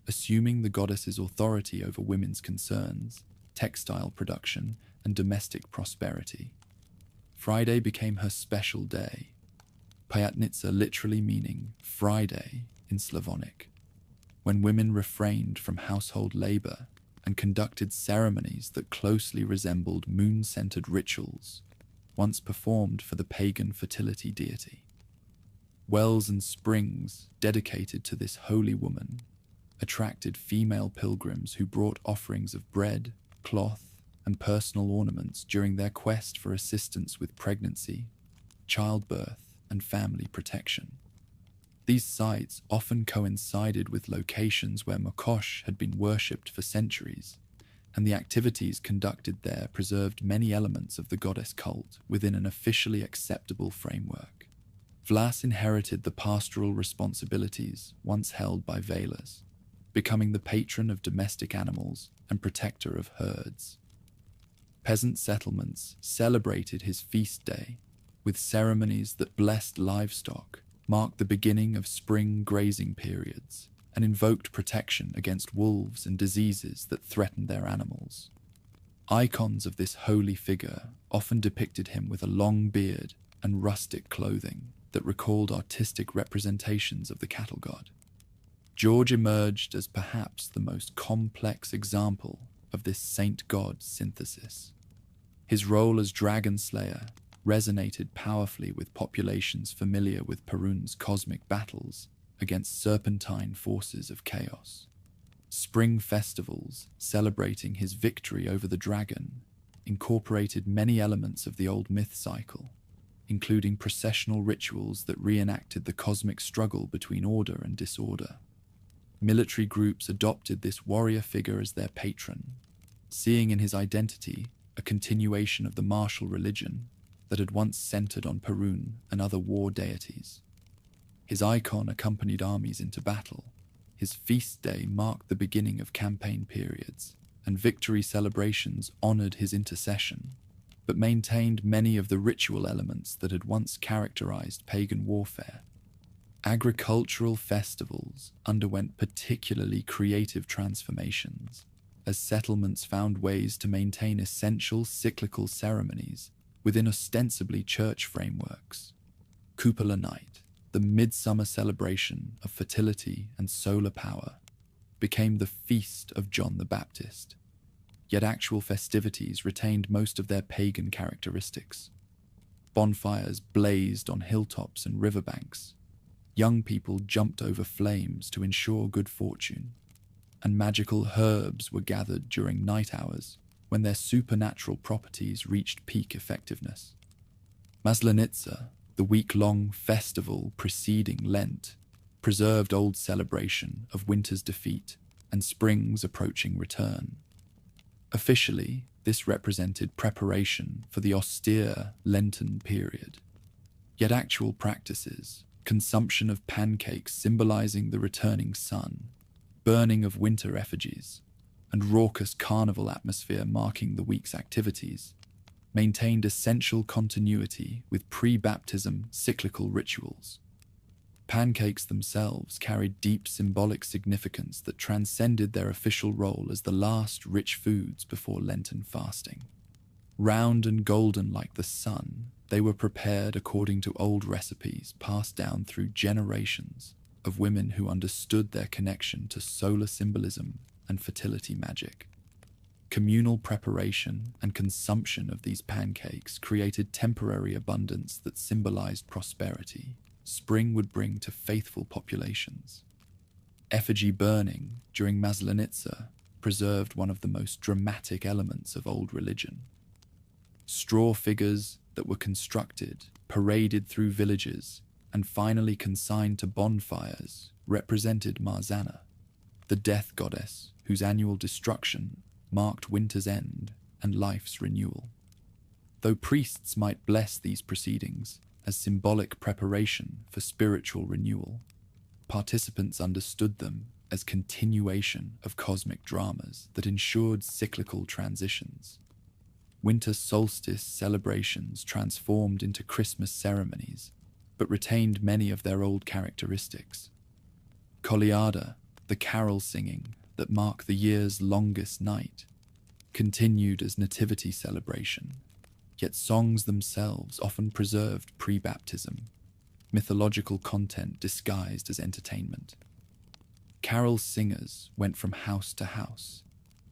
Speaker 1: assuming the goddess's authority over women's concerns, textile production, and domestic prosperity. Friday became her special day, Piatnitsa literally meaning Friday in Slavonic, when women refrained from household labor and conducted ceremonies that closely resembled moon-centered rituals once performed for the pagan fertility deity. Wells and springs dedicated to this holy woman attracted female pilgrims who brought offerings of bread, cloth, and personal ornaments during their quest for assistance with pregnancy, childbirth, and family protection. These sites often coincided with locations where Mokosh had been worshipped for centuries, and the activities conducted there preserved many elements of the goddess cult within an officially acceptable framework. Vlas inherited the pastoral responsibilities once held by Veles, becoming the patron of domestic animals and protector of herds. Peasant settlements celebrated his feast day with ceremonies that blessed livestock, marked the beginning of spring grazing periods, and invoked protection against wolves and diseases that threatened their animals. Icons of this holy figure often depicted him with a long beard and rustic clothing that recalled artistic representations of the cattle god. George emerged as perhaps the most complex example of this saint-god synthesis. His role as dragon slayer resonated powerfully with populations familiar with Perun's cosmic battles against serpentine forces of chaos. Spring festivals celebrating his victory over the dragon incorporated many elements of the old myth cycle, including processional rituals that reenacted the cosmic struggle between order and disorder. Military groups adopted this warrior figure as their patron, seeing in his identity a continuation of the martial religion that had once centered on Perun and other war deities. His icon accompanied armies into battle. His feast day marked the beginning of campaign periods, and victory celebrations honored his intercession, but maintained many of the ritual elements that had once characterized pagan warfare. Agricultural festivals underwent particularly creative transformations, as settlements found ways to maintain essential cyclical ceremonies within ostensibly church frameworks. Cupola Night, the midsummer celebration of fertility and solar power, became the feast of John the Baptist, yet actual festivities retained most of their pagan characteristics. Bonfires blazed on hilltops and riverbanks. Young people jumped over flames to ensure good fortune, and magical herbs were gathered during night hours when their supernatural properties reached peak effectiveness. Maslenitsa, the week-long festival preceding Lent, preserved old celebration of winter's defeat and spring's approaching return. Officially, this represented preparation for the austere Lenten period. Yet actual practices, consumption of pancakes symbolizing the returning sun, burning of winter effigies, and raucous carnival atmosphere marking the week's activities, maintained essential continuity with pre-baptism cyclical rituals. Pancakes themselves carried deep symbolic significance that transcended their official role as the last rich foods before Lenten fasting. Round and golden like the sun, they were prepared according to old recipes passed down through generations of women who understood their connection to solar symbolism and fertility magic. Communal preparation and consumption of these pancakes created temporary abundance that symbolized prosperity spring would bring to faithful populations. Effigy burning during Maslenitsa preserved one of the most dramatic elements of old religion. Straw figures that were constructed, paraded through villages, and finally consigned to bonfires represented Marzana, the death goddess whose annual destruction marked winter's end and life's renewal. Though priests might bless these proceedings as symbolic preparation for spiritual renewal, participants understood them as continuation of cosmic dramas that ensured cyclical transitions. Winter solstice celebrations transformed into Christmas ceremonies, but retained many of their old characteristics. Kolyada, the carol singing that marked the year's longest night, continued as nativity celebration, yet songs themselves often preserved pre-baptism, mythological content disguised as entertainment. Carol singers went from house to house,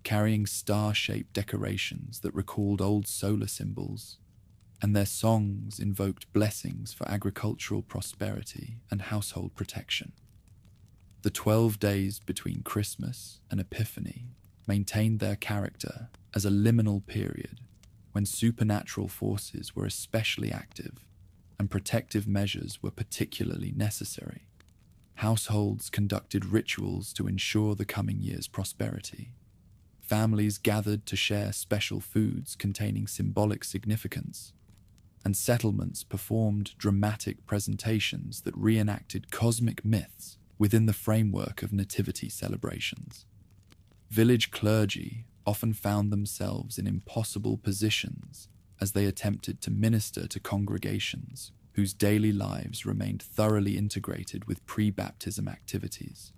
Speaker 1: carrying star-shaped decorations that recalled old solar symbols, and their songs invoked blessings for agricultural prosperity and household protection. The 12 days between Christmas and Epiphany maintained their character as a liminal period when supernatural forces were especially active and protective measures were particularly necessary. Households conducted rituals to ensure the coming year's prosperity. Families gathered to share special foods containing symbolic significance, and settlements performed dramatic presentations that reenacted cosmic myths within the framework of nativity celebrations. Village clergy often found themselves in impossible positions as they attempted to minister to congregations whose daily lives remained thoroughly integrated with pre-baptism activities.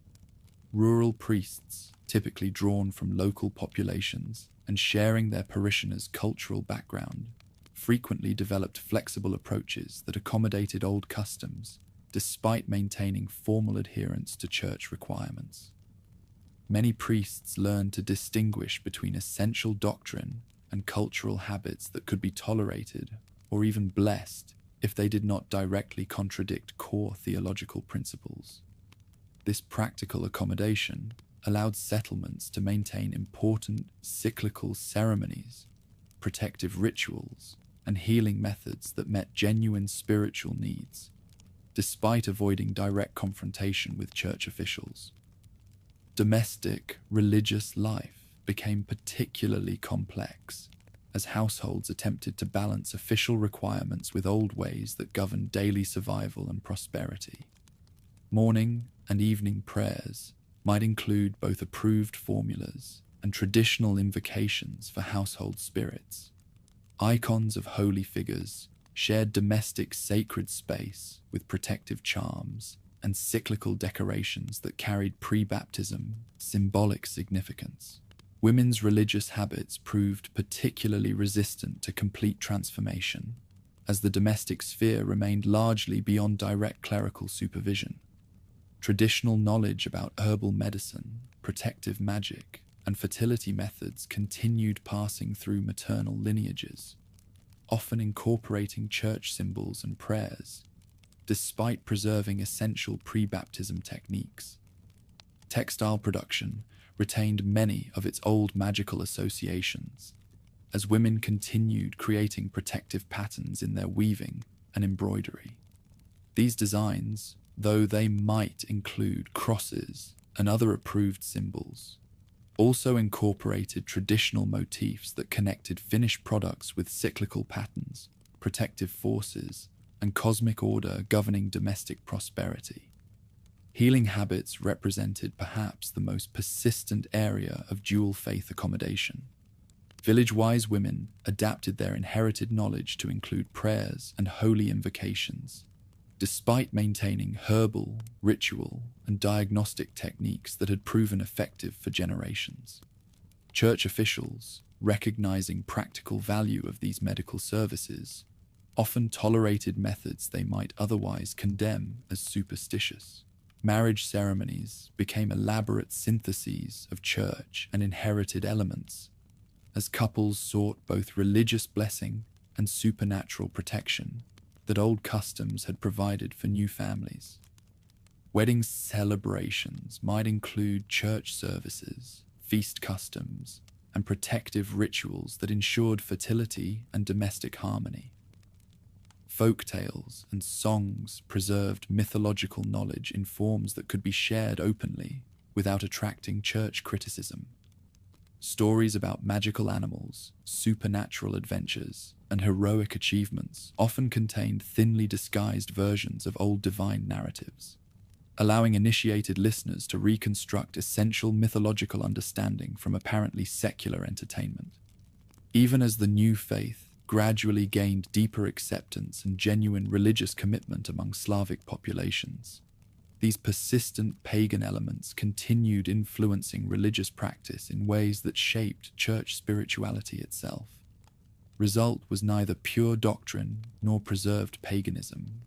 Speaker 1: Rural priests, typically drawn from local populations and sharing their parishioners' cultural background, frequently developed flexible approaches that accommodated old customs despite maintaining formal adherence to church requirements. Many priests learned to distinguish between essential doctrine and cultural habits that could be tolerated or even blessed if they did not directly contradict core theological principles. This practical accommodation allowed settlements to maintain important cyclical ceremonies, protective rituals, and healing methods that met genuine spiritual needs, despite avoiding direct confrontation with church officials. Domestic religious life became particularly complex as households attempted to balance official requirements with old ways that governed daily survival and prosperity. Morning and evening prayers might include both approved formulas and traditional invocations for household spirits. Icons of holy figures shared domestic sacred space with protective charms and cyclical decorations that carried pre-baptism symbolic significance. Women's religious habits proved particularly resistant to complete transformation, as the domestic sphere remained largely beyond direct clerical supervision. Traditional knowledge about herbal medicine, protective magic, and fertility methods continued passing through maternal lineages, often incorporating church symbols and prayers, despite preserving essential pre-baptism techniques. Textile production retained many of its old magical associations, as women continued creating protective patterns in their weaving and embroidery. These designs, though they might include crosses and other approved symbols, also incorporated traditional motifs that connected finished products with cyclical patterns, protective forces, and cosmic order governing domestic prosperity. Healing habits represented perhaps the most persistent area of dual faith accommodation. Village-wise women adapted their inherited knowledge to include prayers and holy invocations, despite maintaining herbal, ritual, and diagnostic techniques that had proven effective for generations. Church officials, recognizing practical value of these medical services, often tolerated methods they might otherwise condemn as superstitious. Marriage ceremonies became elaborate syntheses of church and inherited elements, as couples sought both religious blessing and supernatural protection that old customs had provided for new families. Wedding celebrations might include church services, feast customs, and protective rituals that ensured fertility and domestic harmony. Folk tales and songs preserved mythological knowledge in forms that could be shared openly without attracting church criticism. Stories about magical animals, supernatural adventures, and heroic achievements often contained thinly disguised versions of old divine narratives, allowing initiated listeners to reconstruct essential mythological understanding from apparently secular entertainment. Even as the new faith gradually gained deeper acceptance and genuine religious commitment among Slavic populations, these persistent pagan elements continued influencing religious practice in ways that shaped church spirituality itself. Result was neither pure doctrine nor preserved paganism,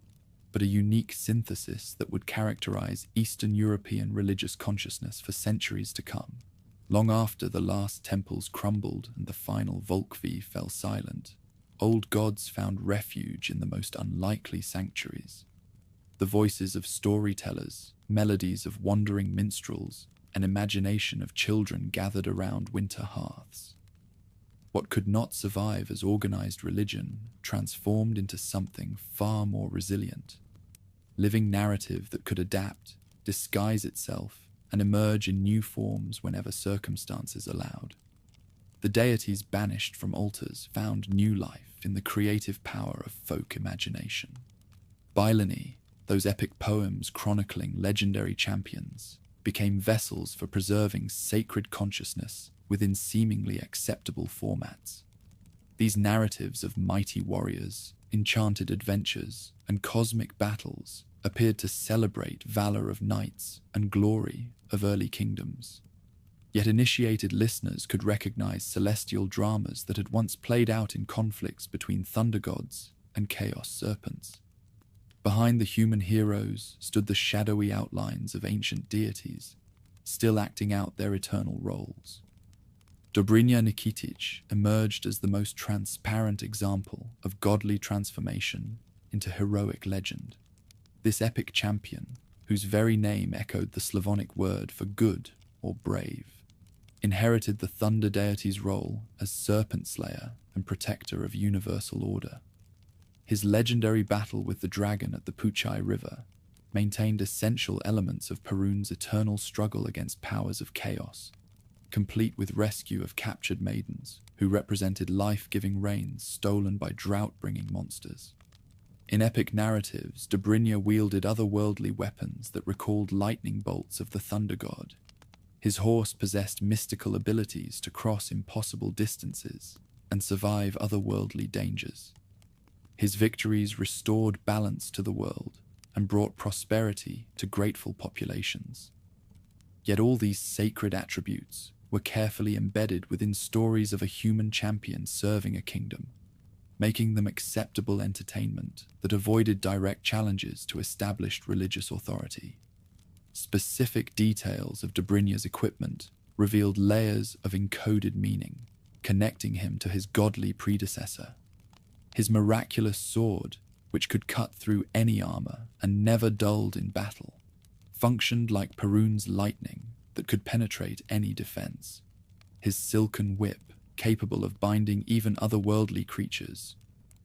Speaker 1: but a unique synthesis that would characterize Eastern European religious consciousness for centuries to come. Long after the last temples crumbled and the final Volkvi fell silent, old gods found refuge in the most unlikely sanctuaries. The voices of storytellers, melodies of wandering minstrels, and imagination of children gathered around winter hearths. What could not survive as organized religion transformed into something far more resilient. Living narrative that could adapt, disguise itself, and emerge in new forms whenever circumstances allowed. The deities banished from altars found new life in the creative power of folk imagination. Bailani, those epic poems chronicling legendary champions, became vessels for preserving sacred consciousness within seemingly acceptable formats. These narratives of mighty warriors, enchanted adventures, and cosmic battles appeared to celebrate valor of knights and glory of early kingdoms. Yet initiated listeners could recognize celestial dramas that had once played out in conflicts between thunder gods and chaos serpents. Behind the human heroes stood the shadowy outlines of ancient deities, still acting out their eternal roles. Dobrynya Nikitic emerged as the most transparent example of godly transformation into heroic legend. This epic champion, whose very name echoed the Slavonic word for good or brave, inherited the thunder deity's role as serpent slayer and protector of universal order. His legendary battle with the dragon at the Puchai River maintained essential elements of Perun's eternal struggle against powers of chaos, complete with rescue of captured maidens who represented life-giving rains stolen by drought-bringing monsters. In epic narratives, Dobrynya wielded otherworldly weapons that recalled lightning bolts of the thunder god. His horse possessed mystical abilities to cross impossible distances and survive otherworldly dangers. His victories restored balance to the world and brought prosperity to grateful populations. Yet all these sacred attributes were carefully embedded within stories of a human champion serving a kingdom, making them acceptable entertainment that avoided direct challenges to established religious authority. Specific details of Dobrynya's equipment revealed layers of encoded meaning, connecting him to his godly predecessor. His miraculous sword, which could cut through any armor and never dulled in battle, functioned like Perun's lightning that could penetrate any defense. His silken whip, capable of binding even otherworldly creatures,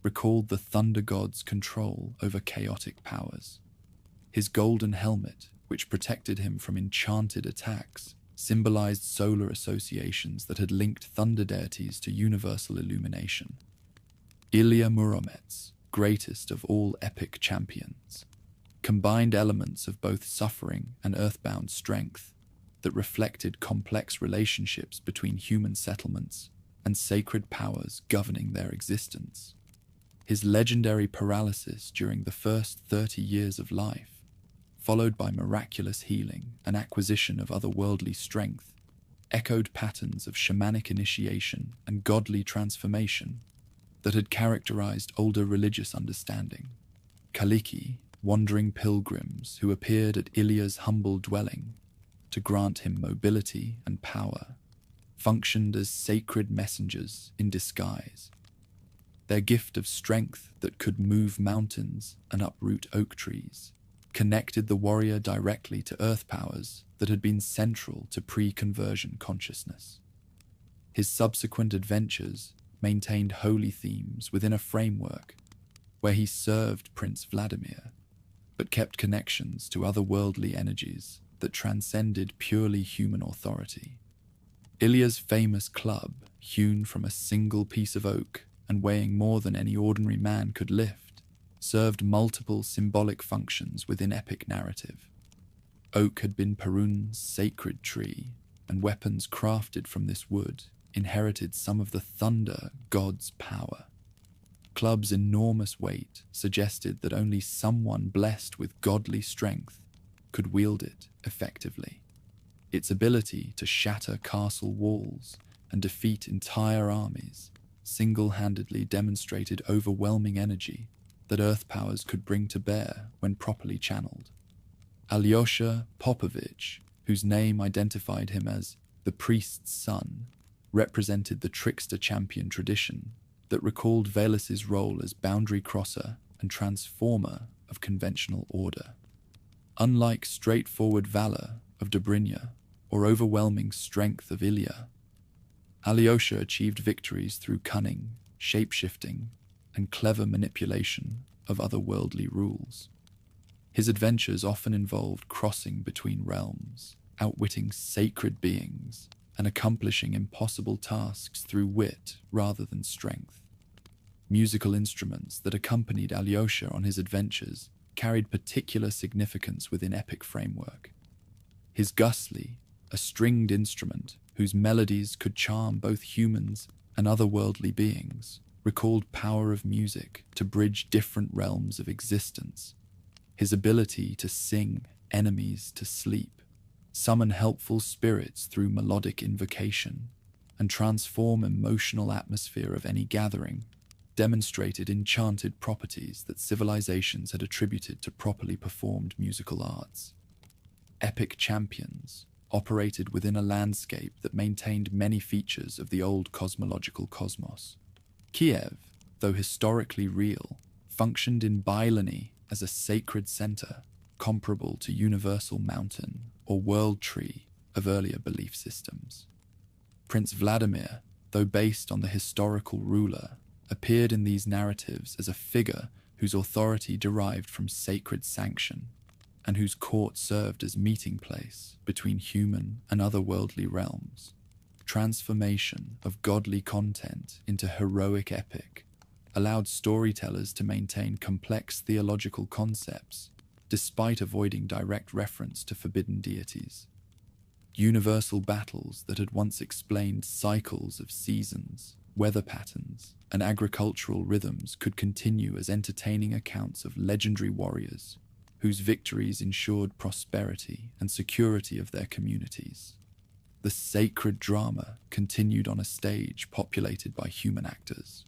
Speaker 1: recalled the thunder god's control over chaotic powers. His golden helmet, which protected him from enchanted attacks, symbolized solar associations that had linked thunder deities to universal illumination. Ilya Muromets, greatest of all epic champions, combined elements of both suffering and earthbound strength that reflected complex relationships between human settlements and sacred powers governing their existence. His legendary paralysis during the first 30 years of life, followed by miraculous healing and acquisition of otherworldly strength, echoed patterns of shamanic initiation and godly transformation that had characterized older religious understanding. Kaliki, wandering pilgrims who appeared at Ilya's humble dwelling to grant him mobility and power, functioned as sacred messengers in disguise. Their gift of strength that could move mountains and uproot oak trees connected the warrior directly to earth powers that had been central to pre-conversion consciousness. His subsequent adventures maintained holy themes within a framework where he served Prince Vladimir, but kept connections to otherworldly energies that transcended purely human authority. Ilya's famous club, hewn from a single piece of oak and weighing more than any ordinary man could lift, served multiple symbolic functions within epic narrative. Oak had been Perun's sacred tree, and weapons crafted from this wood inherited some of the thunder god's power. Club's enormous weight suggested that only someone blessed with godly strength could wield it effectively. Its ability to shatter castle walls and defeat entire armies single-handedly demonstrated overwhelming energy that earth powers could bring to bear when properly channeled. Alyosha Popovich, whose name identified him as the priest's son, represented the trickster champion tradition that recalled Veles' role as boundary crosser and transformer of conventional order. Unlike straightforward valor of Dobrynya or overwhelming strength of Ilya, Alyosha achieved victories through cunning, shape-shifting, and clever manipulation of otherworldly rules. His adventures often involved crossing between realms, outwitting sacred beings, and accomplishing impossible tasks through wit rather than strength. Musical instruments that accompanied Alyosha on his adventures carried particular significance within epic framework. His gusli, a stringed instrument whose melodies could charm both humans and otherworldly beings, recalled power of music to bridge different realms of existence. His ability to sing enemies to sleep, summon helpful spirits through melodic invocation, and transform emotional atmosphere of any gathering demonstrated enchanted properties that civilizations had attributed to properly performed musical arts. Epic champions operated within a landscape that maintained many features of the old cosmological cosmos. Kiev, though historically real, functioned in Bylany as a sacred center comparable to Universal Mountain or World Tree of earlier belief systems. Prince Vladimir, though based on the historical ruler, appeared in these narratives as a figure whose authority derived from sacred sanction, and whose court served as meeting place between human and otherworldly realms. Transformation of godly content into heroic epic allowed storytellers to maintain complex theological concepts despite avoiding direct reference to forbidden deities. Universal battles that had once explained cycles of seasons, weather patterns, and agricultural rhythms could continue as entertaining accounts of legendary warriors whose victories ensured prosperity and security of their communities. The sacred drama continued on a stage populated by human actors.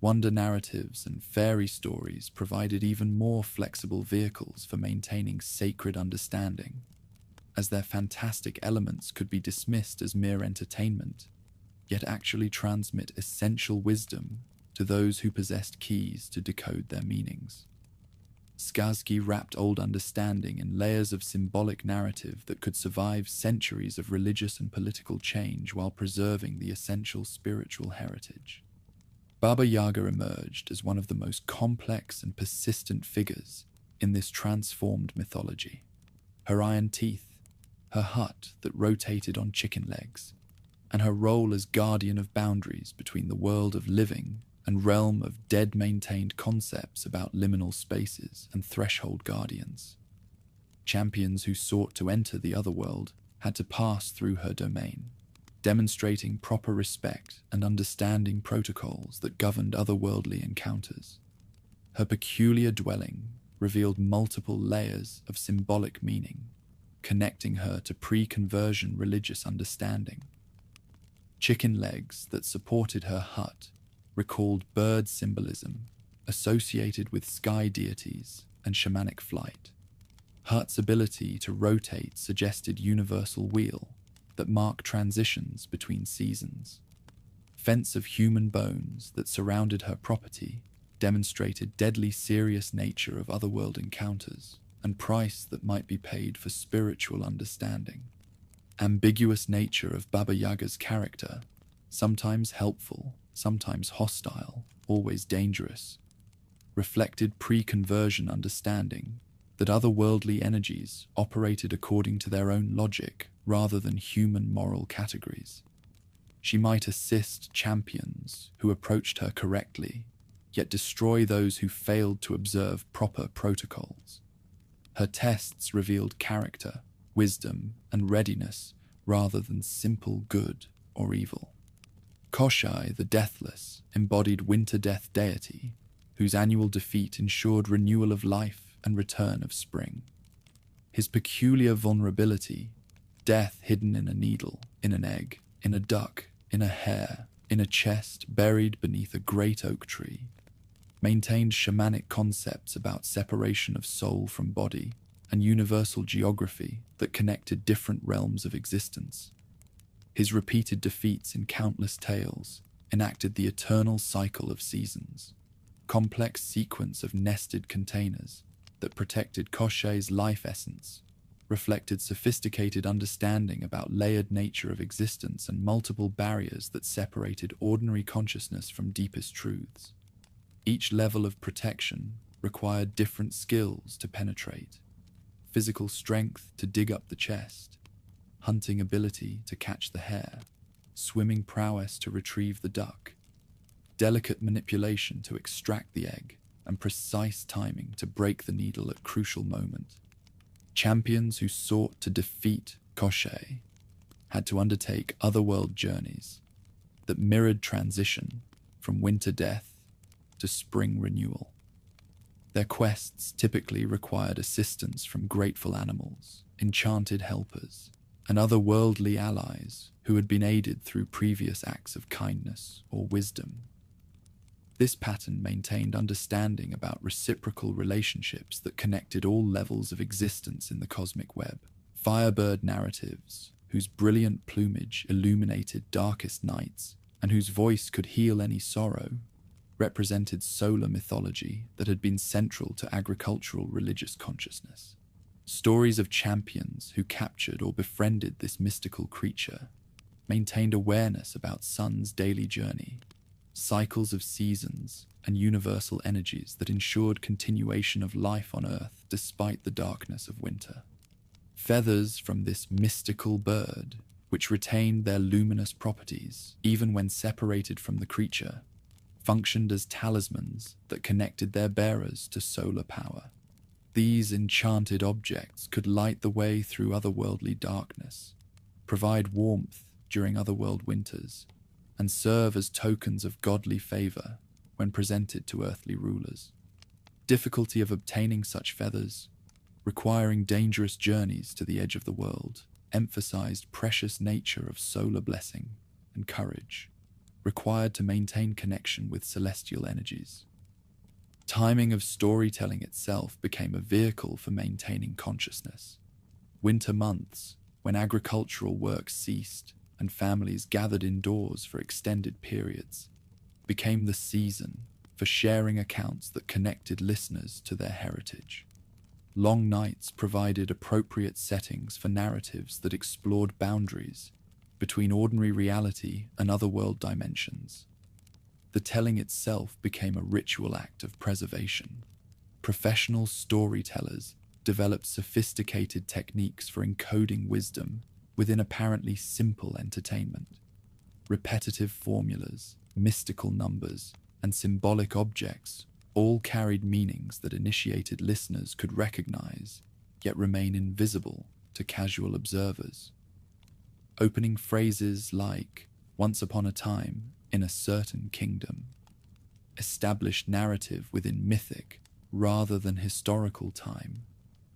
Speaker 1: Wonder narratives and fairy stories provided even more flexible vehicles for maintaining sacred understanding, as their fantastic elements could be dismissed as mere entertainment, yet actually transmit essential wisdom to those who possessed keys to decode their meanings. Сказки wrapped old understanding in layers of symbolic narrative that could survive centuries of religious and political change while preserving the essential spiritual heritage. Baba Yaga emerged as one of the most complex and persistent figures in this transformed mythology. Her iron teeth, her hut that rotated on chicken legs, and her role as guardian of boundaries between the world of living and realm of dead maintained concepts about liminal spaces and threshold guardians. Champions who sought to enter the otherworld had to pass through her domain, demonstrating proper respect and understanding protocols that governed otherworldly encounters. Her peculiar dwelling revealed multiple layers of symbolic meaning, connecting her to pre-conversion religious understanding. Chicken legs that supported her hut recalled bird symbolism associated with sky deities and shamanic flight. Hut's ability to rotate suggested universal wheel that marked transitions between seasons. Fence of human bones that surrounded her property demonstrated deadly serious nature of otherworld encounters and price that might be paid for spiritual understanding. Ambiguous nature of Baba Yaga's character, sometimes helpful, sometimes hostile, always dangerous, reflected pre-conversion understanding that otherworldly energies operated according to their own logic rather than human moral categories. She might assist champions who approached her correctly, yet destroy those who failed to observe proper protocols. Her tests revealed character, wisdom, and readiness rather than simple good or evil. Koshai, the Deathless, embodied winter-death deity, whose annual defeat ensured renewal of life and return of spring. His peculiar vulnerability, death hidden in a needle, in an egg, in a duck, in a hair, in a chest buried beneath a great oak tree, maintained shamanic concepts about separation of soul from body and universal geography that connected different realms of existence. His repeated defeats in countless tales enacted the eternal cycle of seasons, complex sequence of nested containers that protected Koshai's life essence, reflected sophisticated understanding about layered nature of existence and multiple barriers that separated ordinary consciousness from deepest truths. Each level of protection required different skills to penetrate: physical strength to dig up the chest, hunting ability to catch the hare, swimming prowess to retrieve the duck, delicate manipulation to extract the egg, and precise timing to break the needle at crucial moment. Champions who sought to defeat Koshai had to undertake otherworld journeys that mirrored transition from winter death to spring renewal. Their quests typically required assistance from grateful animals, enchanted helpers, and other worldly allies who had been aided through previous acts of kindness or wisdom. This pattern maintained understanding about reciprocal relationships that connected all levels of existence in the cosmic web. Firebird narratives, whose brilliant plumage illuminated darkest nights and whose voice could heal any sorrow, represented solar mythology that had been central to agricultural religious consciousness. Stories of champions who captured or befriended this mystical creature maintained awareness about sun's daily journey, cycles of seasons, and universal energies that ensured continuation of life on Earth despite the darkness of winter. Feathers from this mystical bird, which retained their luminous properties even when separated from the creature, functioned as talismans that connected their bearers to solar power. These enchanted objects could light the way through otherworldly darkness, provide warmth during otherworld winters, and serve as tokens of godly favor when presented to earthly rulers. Difficulty of obtaining such feathers, requiring dangerous journeys to the edge of the world, emphasized precious nature of solar blessing and courage, required to maintain connection with celestial energies. Timing of storytelling itself became a vehicle for maintaining consciousness. Winter months, when agricultural work ceased and families gathered indoors for extended periods, became the season for sharing accounts that connected listeners to their heritage. Long nights provided appropriate settings for narratives that explored boundaries between ordinary reality and otherworld dimensions. The telling itself became a ritual act of preservation. Professional storytellers developed sophisticated techniques for encoding wisdom within apparently simple entertainment. Repetitive formulas, mystical numbers, and symbolic objects all carried meanings that initiated listeners could recognize, yet remain invisible to casual observers. Opening phrases like, "Once upon a time, in a certain kingdom," established narrative within mythic rather than historical time,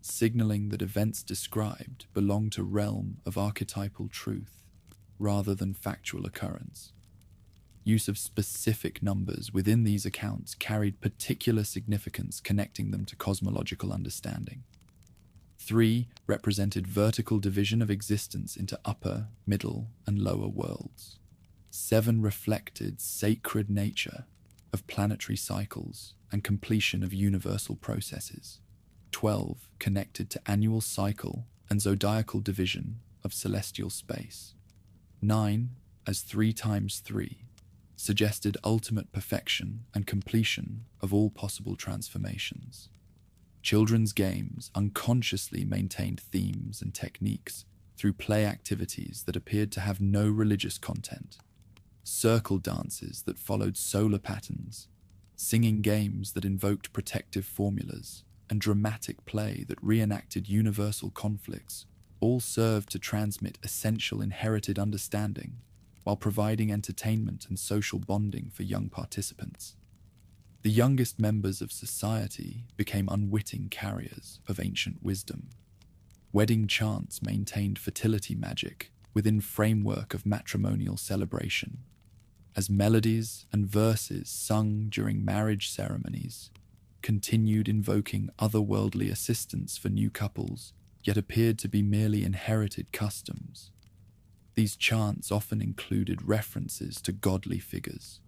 Speaker 1: signaling that events described belong to realm of archetypal truth rather than factual occurrence. Use of specific numbers within these accounts carried particular significance, connecting them to cosmological understanding. 3 represented vertical division of existence into upper, middle, and lower worlds. 7 reflected sacred nature of planetary cycles and completion of universal processes. 12 connected to annual cycle and zodiacal division of celestial space. 9, as 3 times 3, suggested ultimate perfection and completion of all possible transformations. Children's games unconsciously maintained themes and techniques through play activities that appeared to have no religious content. Circle dances that followed solar patterns, singing games that invoked protective formulas, and dramatic play that reenacted universal conflicts all served to transmit essential inherited understanding while providing entertainment and social bonding for young participants. The youngest members of society became unwitting carriers of ancient wisdom. Wedding chants maintained fertility magic within framework of matrimonial celebration, as melodies and verses sung during marriage ceremonies continued invoking otherworldly assistance for new couples, yet appeared to be merely inherited customs. These chants often included references to godly figures,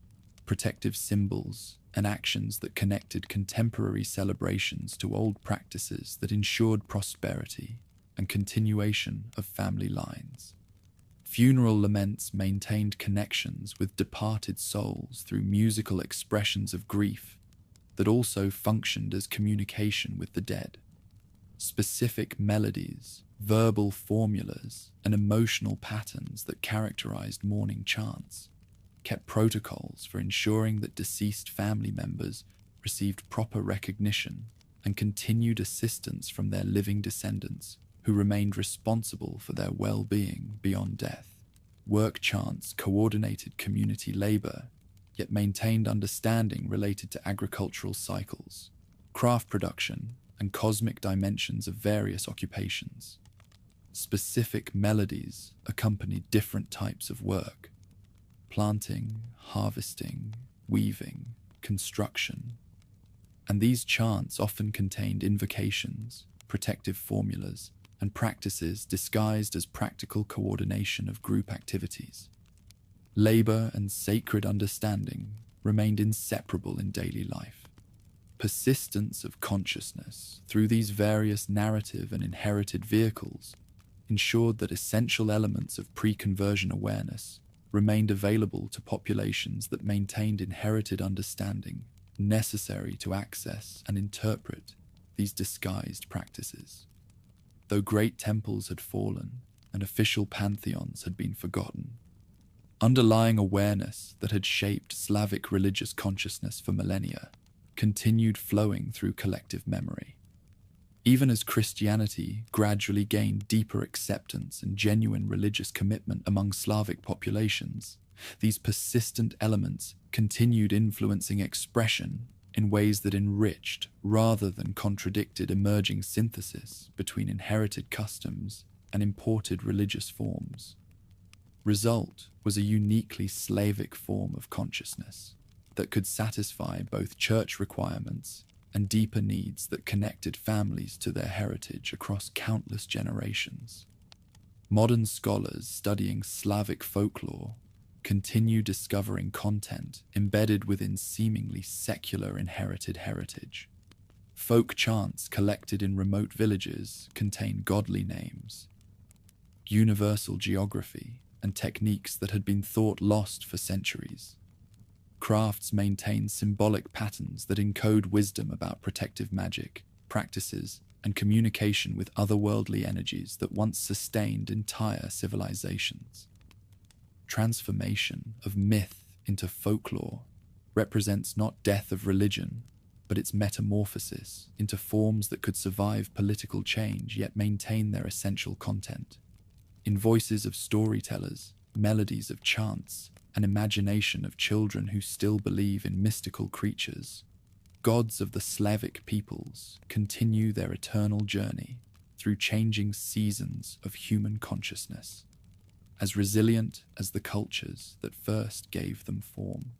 Speaker 1: protective symbols, and actions that connected contemporary celebrations to old practices that ensured prosperity and continuation of family lines. Funeral laments maintained connections with departed souls through musical expressions of grief that also functioned as communication with the dead. Specific melodies, verbal formulas, and emotional patterns that characterized mourning chants kept protocols for ensuring that deceased family members received proper recognition and continued assistance from their living descendants who remained responsible for their well-being beyond death. Work chants coordinated community labor, yet maintained understanding related to agricultural cycles, craft production, and cosmic dimensions of various occupations. Specific melodies accompanied different types of work: planting, harvesting, weaving, construction. And these chants often contained invocations, protective formulas, and practices disguised as practical coordination of group activities. Labor and sacred understanding remained inseparable in daily life. Persistence of consciousness through these various narrative and inherited vehicles ensured that essential elements of pre-conversion awareness remained available to populations that maintained inherited understanding necessary to access and interpret these disguised practices. Though great temples had fallen and official pantheons had been forgotten, underlying awareness that had shaped Slavic religious consciousness for millennia continued flowing through collective memory. Even as Christianity gradually gained deeper acceptance and genuine religious commitment among Slavic populations, these persistent elements continued influencing expression in ways that enriched rather than contradicted emerging synthesis between inherited customs and imported religious forms. Result was a uniquely Slavic form of consciousness that could satisfy both church requirements and deeper needs that connected families to their heritage across countless generations. Modern scholars studying Slavic folklore continue discovering content embedded within seemingly secular inherited heritage. Folk chants collected in remote villages contain godly names, universal geography, and techniques that had been thought lost for centuries. Crafts maintain symbolic patterns that encode wisdom about protective magic, practices, and communication with otherworldly energies that once sustained entire civilizations. Transformation of myth into folklore represents not death of religion, but its metamorphosis into forms that could survive political change yet maintain their essential content. In voices of storytellers, melodies of chants, and imagination of children who still believe in mystical creatures, gods of the Slavic peoples continue their eternal journey through changing seasons of human consciousness, as resilient as the cultures that first gave them form.